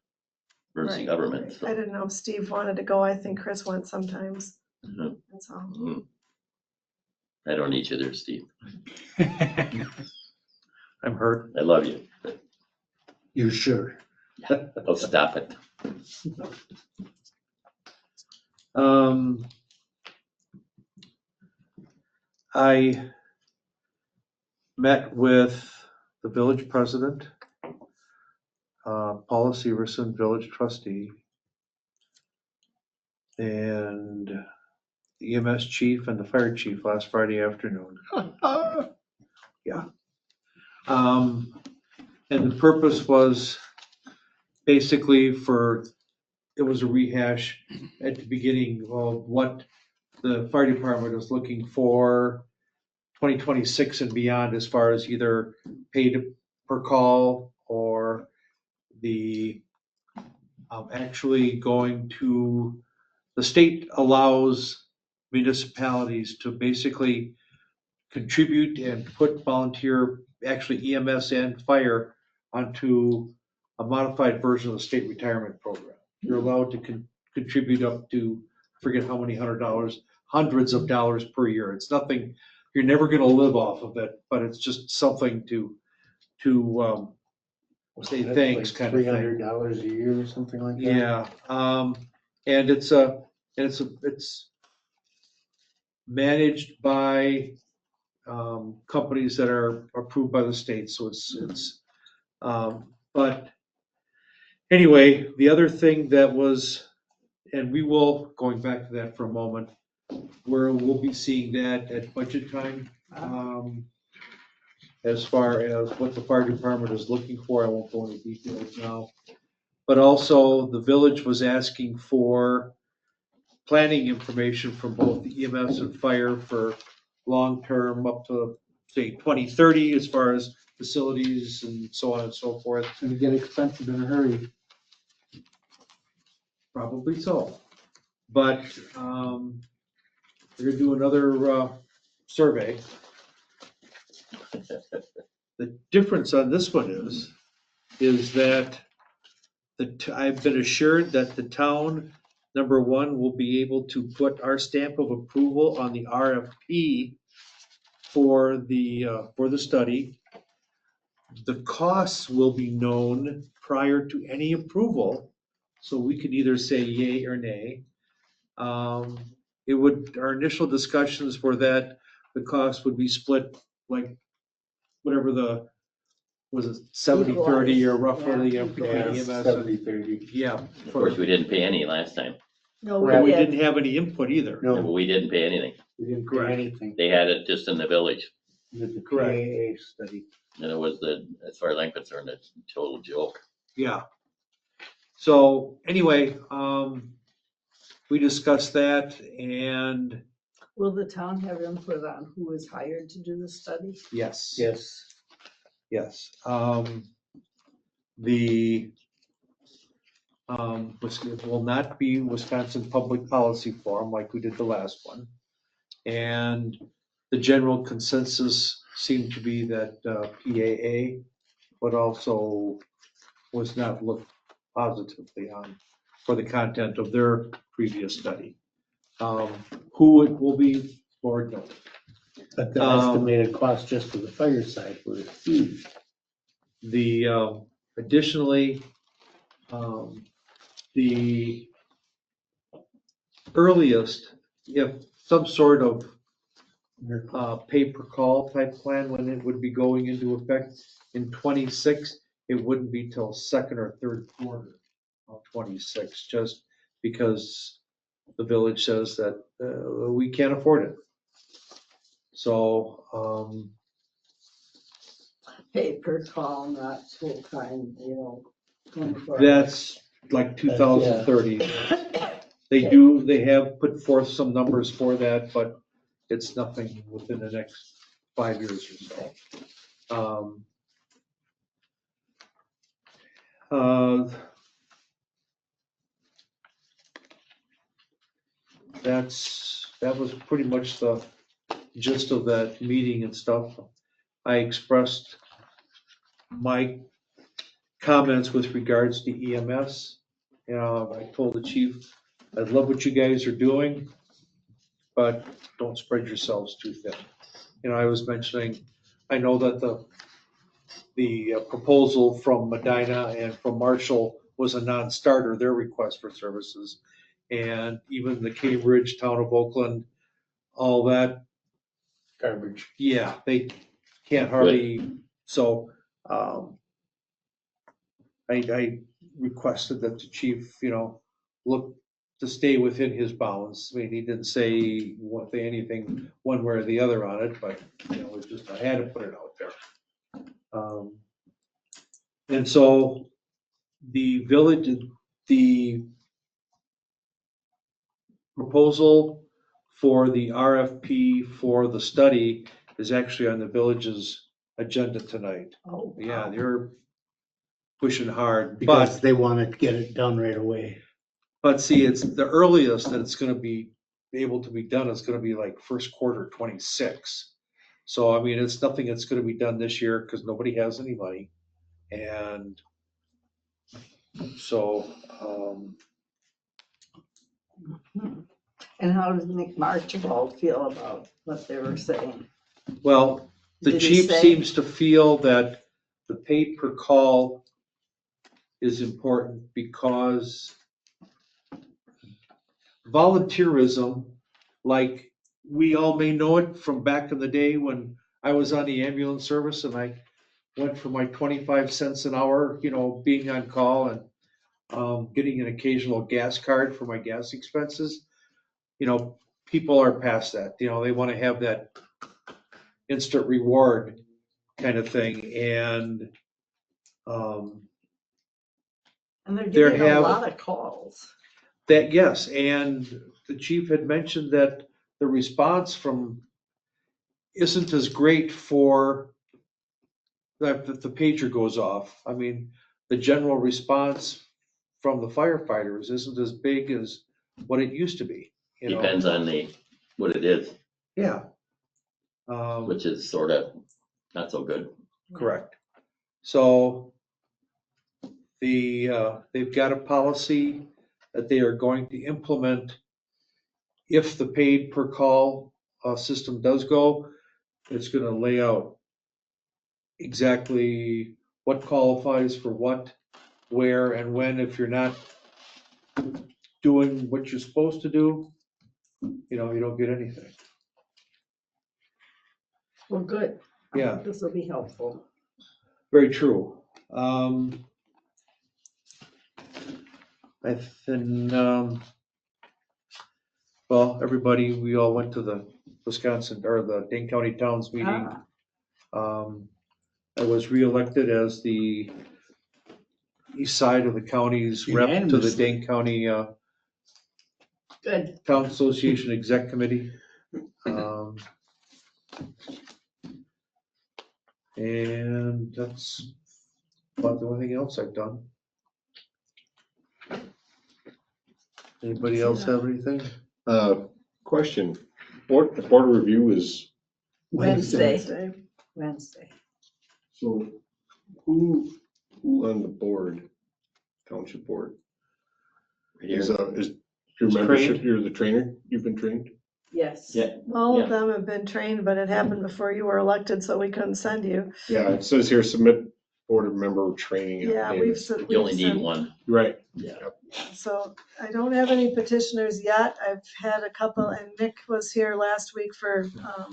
emergency Right, government, so. I didn't know if Steve wanted to go. I think Chris went sometimes. Mhm. That's all. Mhm. I don't need you there, Steve. I'm hurt. I love you. You sure? Oh, stop it. I met with the village president, Paula Severson, village trustee, and the EMS chief and the fire chief last Friday afternoon. Yeah. And the purpose was basically it was a rehash at the beginning of what the fire department is looking for 2026 and beyond as far as either paid per call or the actually going to, the state allows municipalities to basically contribute and put volunteer, actually EMS and fire onto a modified version of the state retirement program. You're allowed to contribute up to, forget how many hundreds of dollars per year. It's nothing, you're never gonna live off of it, but it's just something to say thanks kind of thing. $300 a year or something like that? Yeah, and it's managed by companies that are approved by the state, so but anyway, the other thing that was, and we will, going back to that for a moment, where we'll be seeing that at budget time, as far as what the fire department is looking for. I won't go into details now. But also, the village was asking for planning information from both the EMS and fire for long-term up to, say, 2030, as far as facilities and so on and so forth. It's gonna get expensive in a hurry. Probably so. But we're gonna do another survey. The difference on this one is that I've been assured that the town, number one, will be able to put our stamp of approval on the RFP for the study. The costs will be known prior to any approval, so we could either say yay or nay. Our initial discussions were that the cost would be split like whatever was it 70-30 or roughly between EMS and 70-30. yeah. Of course, we didn't pay any last time. No, We didn't have any input either. Yeah, but we didn't pay anything. We didn't pay Correct. anything. They had it just in the village. With the Correct. PAA study. And it was as far as I'm concerned, it's a total joke. Yeah. So anyway, we discussed that and Will the town have input on who is hired to do the study? yes. Yes. Yes, it will not be Wisconsin Public Policy Forum like we did the last one. And the general consensus seemed to be that PAA, but also was not looked positively on for the content of their previous study. Who it will be, Lord knows. But the Um, estimated cost just for the fire side was huge. The, additionally, the earliest, if some sort of pay-per-call type plan, when it would be going into effect in 26, it wouldn't be till second or third quarter of 26, just because the village says that we can't afford it. So, Pay per call, not full time, 24 hours. that's like 2030. They have put forth some numbers for that, but it's nothing within the next 5 years or so. That was pretty much the gist of that meeting and stuff. I expressed my comments with regards to EMS. I told the chief, I love what you guys are doing, but don't spread yourselves too thin. I was mentioning, I know that the proposal from Medina and from Marshall was a non-starter, their request for services. And even the Cambridge, Town of Oakland, all that. Garbage. Yeah, they can't hardly, so, I requested that the chief, look to stay within his bounds. I mean, he didn't say anything one way or the other on it, but, it's just, I had to put it out there. And so the village, the proposal for the RFP for the study is actually on the village's agenda tonight. Oh, Yeah, they're pushing hard, Because but, they want to get it done right away. but see, it's the earliest that it's gonna be able to be done is gonna be like first quarter 26. So, I mean, it's nothing that's gonna be done this year because nobody has any money. And so, And how does Nick Marchibald feel about what they were saying? well, the Did he chief say- seems to feel that the pay per call is important because volunteerism, like we all may know it from back in the day when I was on the ambulance service and I went for my 25 cents an hour, being on call and getting an occasional gas card for my gas expenses. People are past that. They want to have that instant reward kind of thing. And And they're there getting a have- lot of calls. that, yes, and the chief had mentioned that the response from isn't as great for that the pager goes off. I mean, the general response from the firefighters isn't as big as what it used to be. Depends on what it is, Yeah. which is sort of not so good. Correct. So they've got a policy that they are going to implement. If the paid per call system does go, it's gonna lay out exactly what qualifies for what, where, and when. If you're not doing what you're supposed to do, you don't get anything. Well, good. Yeah. This will be helpful. Very true. Everybody, we all went to the Wisconsin or the Dane County Towns meeting. I was reelected as the east side of the county's rep to the Unanimously. Dane County Good. Town Association Exec Committee. And that's about the only thing else I've done. Anybody else have anything? Question, board review is, Wednesday. so who on the board township board. Right Is, here. is your He's membership, trained? you're the trainer? You've been trained? Yes. Yeah, All Yeah. of them have been trained, but it happened before you were elected, so we couldn't send you. Yeah, it says here, submit board member training Yeah, affidavits. you only need sent- one. Right. Yeah. So I don't have any petitioners yet. I've had a couple, and Nick was here last week for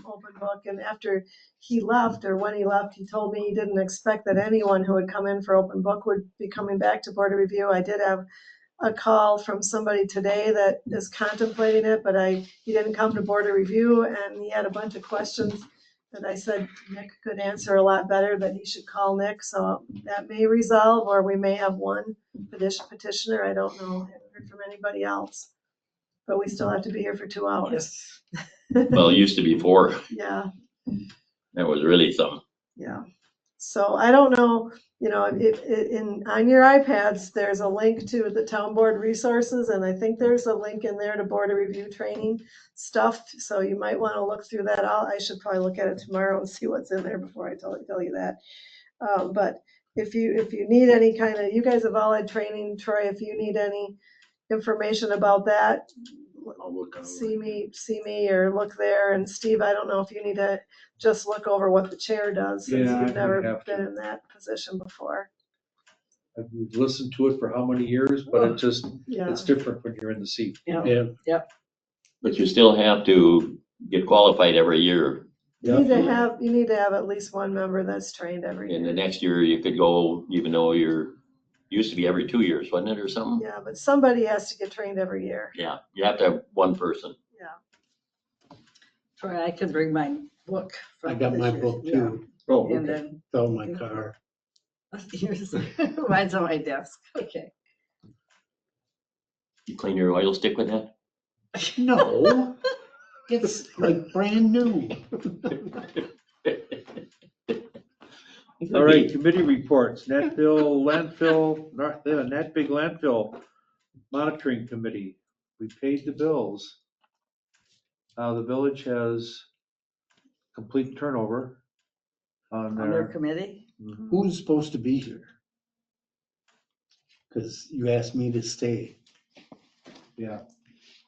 open book, and after he left, or when he left, he told me he didn't expect that anyone who would come in for open book would be coming back to Board of Review. I did have a call from somebody today that is contemplating it, but he didn't come to Board of Review, and he had a bunch of questions that I said Nick could answer a lot better, that he should call Nick, so that may resolve, or we may have one petitioner, I don't know, haven't heard from anybody else. But we still have to be here for 2 hours. Well, it used to be 4. Yeah, That was really something. yeah. So I don't know, on your iPads, there's a link to the town board resources, and I think there's a link in there to Board of Review training stuff, so you might want to look through that. I should probably look at it tomorrow and see what's in there before I tell you that. But if you need any kind of, you guys have all had training, Troy, if you need any information about that, see me or look there. And Steve, I don't know if you need to just look over what the chair does, since Yeah, you've I'd never have to. been in that position before. I've listened to it for how many years, but it just, Yeah. it's different when you're in the seat. Yeah. But you still have to get qualified every year. You need to have at least one member that's trained every And the year. next year you could go, even though used to be every 2 years, wasn't it, or something? Yeah, but somebody has to get trained every year. Yeah, you have to have one person. Troy, I could bring my book. I from got this my year. book Yeah. too. Oh, And okay. then Fell in my car. yours, mine's on my desk. Okay. You clean your oil stick with that? No, it's like brand new. All right, committee reports, Nat Big Landfill Monitoring Committee. We paid the bills. The village has complete turnover on On their their. committee? Who's supposed to be here? Because you asked me to stay. Yeah.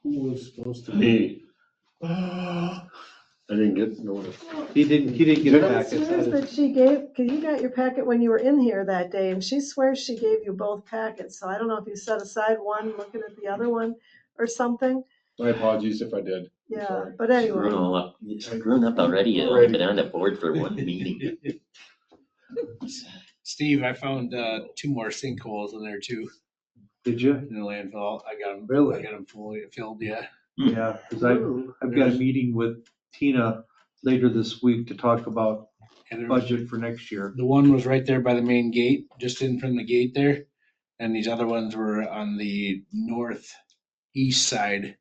Who was supposed to be? Me. I didn't get notice. He didn't get it back. It says that she gave, because you got your packet when you were in here that day, and she swears she gave you both packets, so I don't know if you set aside one, looking at the other one or something. My apologies if I did. I'm Yeah, sorry. but anyway. Screwing all up. You're screwing up already. You've only been on the board for one meeting. Steve, I found 2 more sinkholes in there too, Did you? in the landfill. I got them. Really? I got them fully filled, yeah. Yeah, because I've got a meeting with Tina later this week to talk about And there was- budget for next year. The one was right there by the main gate, just in from the gate there. And these other ones were on the northeast side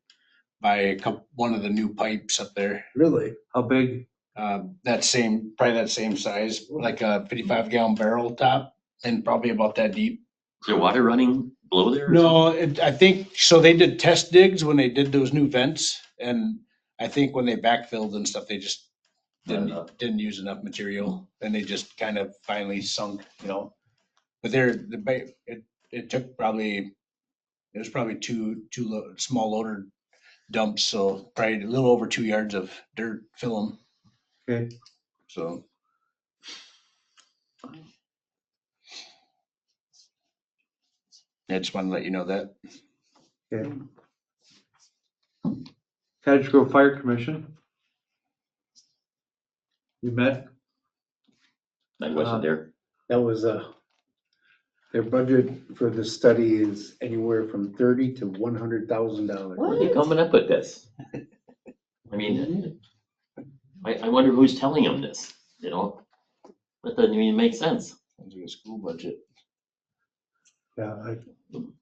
by one of the new pipes up there. Really? How big? Probably that same size, like a 55-gallon barrel top, and probably about that deep. Is there water running below there? or No, I think, so they did test digs when they did those new vents, and I think when they backfilled and stuff, they just didn't use enough material, and they just kind of finally sunk, But it took probably, it was probably two small loader dumps, so probably a little over 2 yards of dirt fill them, Okay. so. I just wanted to let you know that. Okay. Cottage Grove Fire Commission. You met? I wasn't there. That was their budget for the study is anywhere from $30,000 to $100,000. Where are they coming up with this? I mean, I wonder who's telling them this, That doesn't even make sense. Sounds like a school budget. Yeah,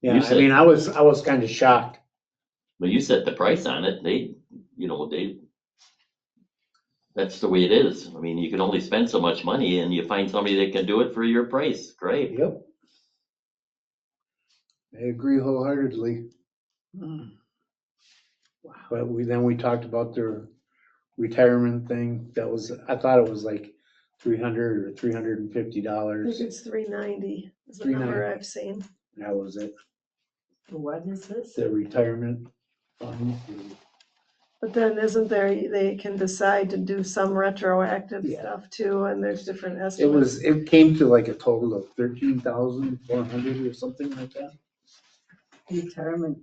You I said- mean, I was kind of shocked. But you set the price on it, that's the way it is. I mean, you can only spend so much money and you find somebody that can do it for your price, great. Yep. I agree wholeheartedly. But then we talked about their retirement thing. I thought it was like $300 or $350. I think it's $390 is the number I've seen. That was it. What is this? The retirement fund. But then isn't there, they can decide to do some retroactive stuff too, and there's different estimates. It came to like a total of 13,400 or something like that. Retirement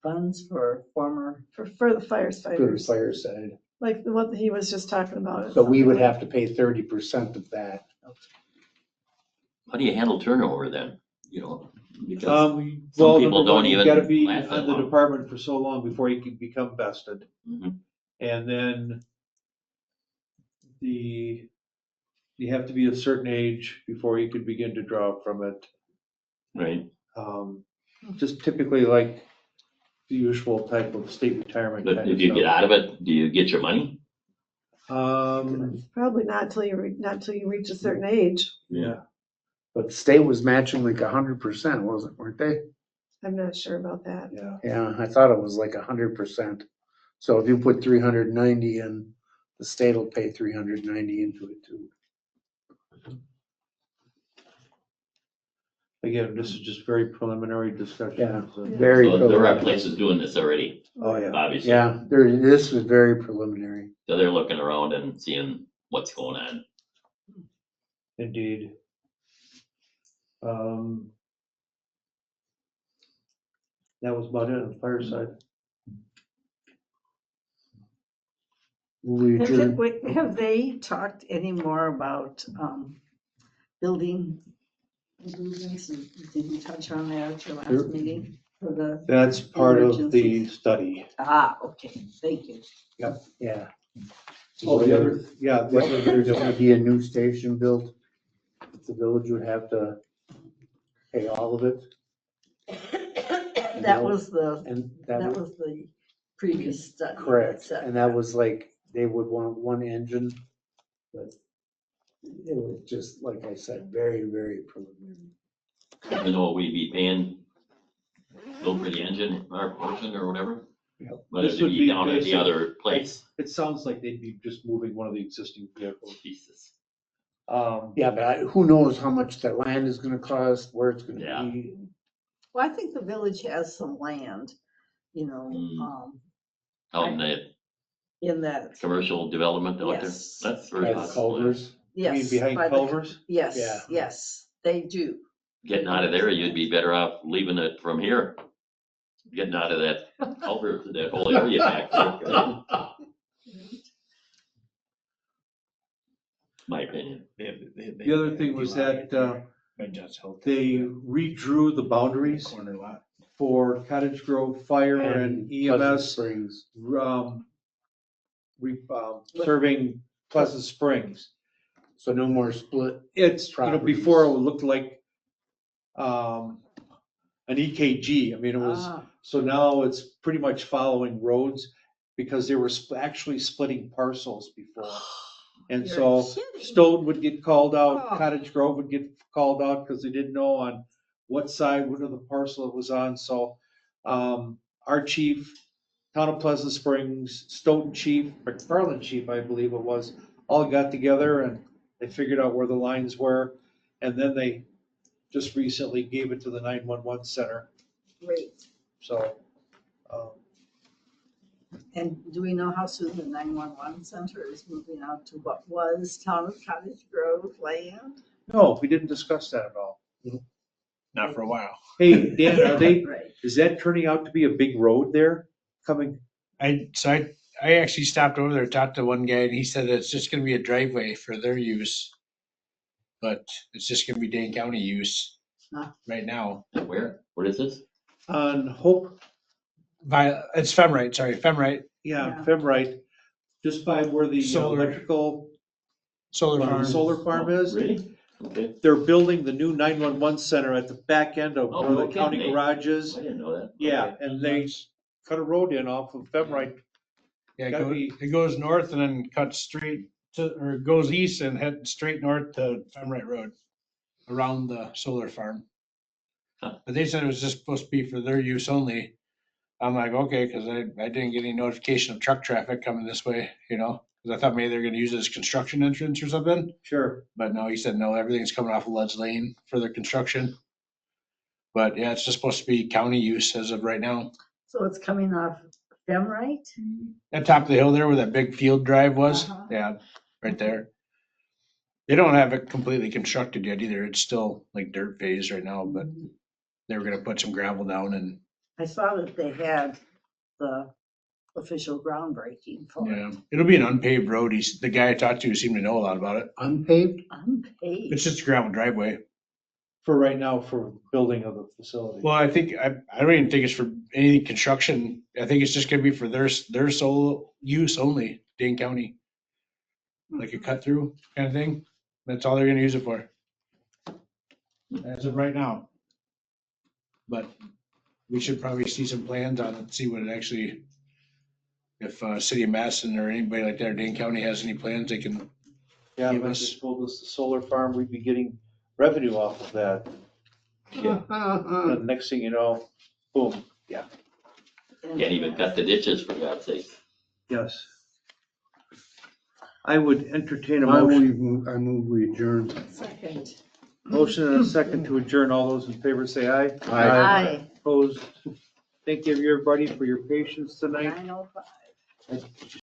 funds for former. For the For the firefighters, fire side. like what he was just talking about. So we would have to pay 30% of that. How do you handle turnover then? You know, because Well, some people number one, don't you've even gotta be last that on the long. department for so long before you can become vested. Mhm. And then you have to be a certain age before you can begin to draw from it. Right. Just typically like the usual type of state retirement. But kind if of you get stuff. out of it, do you get your money? Probably not till you reach a certain age. Yeah. But the state was matching like 100%, weren't they? I'm not sure about that. Yeah. Yeah, I thought it was like 100%. So if you put 390 in, the state will pay 390 into it too. Again, this is just very preliminary discussion. Yeah, so- very So there are preliminary. places doing this already, Oh, yeah. obviously. Yeah, this was very preliminary. So they're looking around and seeing what's going on. Indeed. That was about it on the fire side. We Have they talked any more about, building improvements? Did you touch on that at your last There- meeting for the? That's part of the emergencies? study. Okay, thank you. Yep. Yeah. Oh, the other, yeah. the other- There's gonna be a new station built. The village would have to pay all of it. That was the, And that was the previous study. that correct, said and that was like, they would want one engine, but it was just, like I said, very, very preliminary. You know, we'd be paying still for the engine, our portion or whatever. Yep. But This it'd would be be down at the basic. other place. It sounds like they'd be just moving one of the existing vehicles. Jesus. Yeah, but who knows how much that land is gonna cost, where it's gonna be. Well, I think the village has some land, you know, Out in the in that, commercial development out there. Yes. That's very By the possible. Culvers. yes. behind by the- Culvers? Yes, Yeah. yes, they do. Getting out of there, you'd be better off leaving it from here. Getting out of that culvert, that whole area back there. My opinion. The other thing was that they redrew the boundaries Corner lot. for Cottage Grove Fire and Pleasant EMS Springs. serving Pleasant Springs. So no more split. It's, properties. before it looked like an EKG. I mean, it was, Ah. so now it's pretty much following roads because they were actually splitting parcels before. And You're so kidding. Stoughton would get called out, Oh. Cottage Grove would get called out because they didn't know on what side, what of the parcel it was on. So our chief, Town of Pleasant Springs, Stoughton chief, McFarland chief, I believe it was, all got together and they figured out where the lines were. And then they just recently gave it to the 911 center. Great. So, And do we know how soon the 911 center is moving out to what was Town of Cottage Grove land? no, we didn't discuss that at all. Not for a while. Hey, Dan, Right. is that turning out to be a big road there coming? I actually stopped over there, talked to one guy, and he said it's just gonna be a driveway for their use. But it's just gonna be Dane County use Huh. right now. Where? What is this? On Hope, It's Femrite, sorry, Femrite, yeah, Femrite, just by where the Solar. electrical solar farm. solar farm is. Really? Okay. They're building the new 911 center at the back end of Oh, where the okay. county garage is. I didn't know that. Yeah, Okay. and they cut a road in off of Femrite. Yeah, Gotta be- it goes north and then cuts straight to, or it goes east and head straight north to Femrite Road around the solar farm. Huh. But they said it was just supposed to be for their use only. I'm like, okay, cause I didn't get any notification of truck traffic coming this way, cause I thought maybe they're gonna use it as construction entrance or something. Sure. But no, he said, no, everything's coming off of Ledge Lane for their construction. But yeah, it's just supposed to be county use as of right now. So it's coming off Femrite? At top of the hill there where that big field drive was, Uh-huh. yeah, right there. They don't have it completely constructed yet either. It's still like dirt phase right now, but they were gonna put some gravel down and, I saw that they had the official groundbreaking for it. yeah, it'll be an unpaved road. The guy I talked to seemed to know a lot about it. Unpaved? Unpaved. It's just a gravel driveway. For right now, for building of the facility. Well, I think, I don't even think it's for any construction. I think it's just gonna be for their sole use only, Dane County. Like a cut through kind of thing. That's all they're gonna use it for. As of right now. But we should probably see some plans on it, see what it actually, if City of Madison or anybody like that, or Dane County has any plans, they can Yeah, give but us. they told us the solar farm, we'd be getting revenue off of that. Yeah. The next thing you know, boom, yeah. Can't even cut the ditches for God's sake. Yes. I would entertain a I motion. move we adjourn. Second. Motion and a second to adjourn. All those in favor say aye. Aye. Opposed? Thank you, everybody, for your patience tonight. 9:05.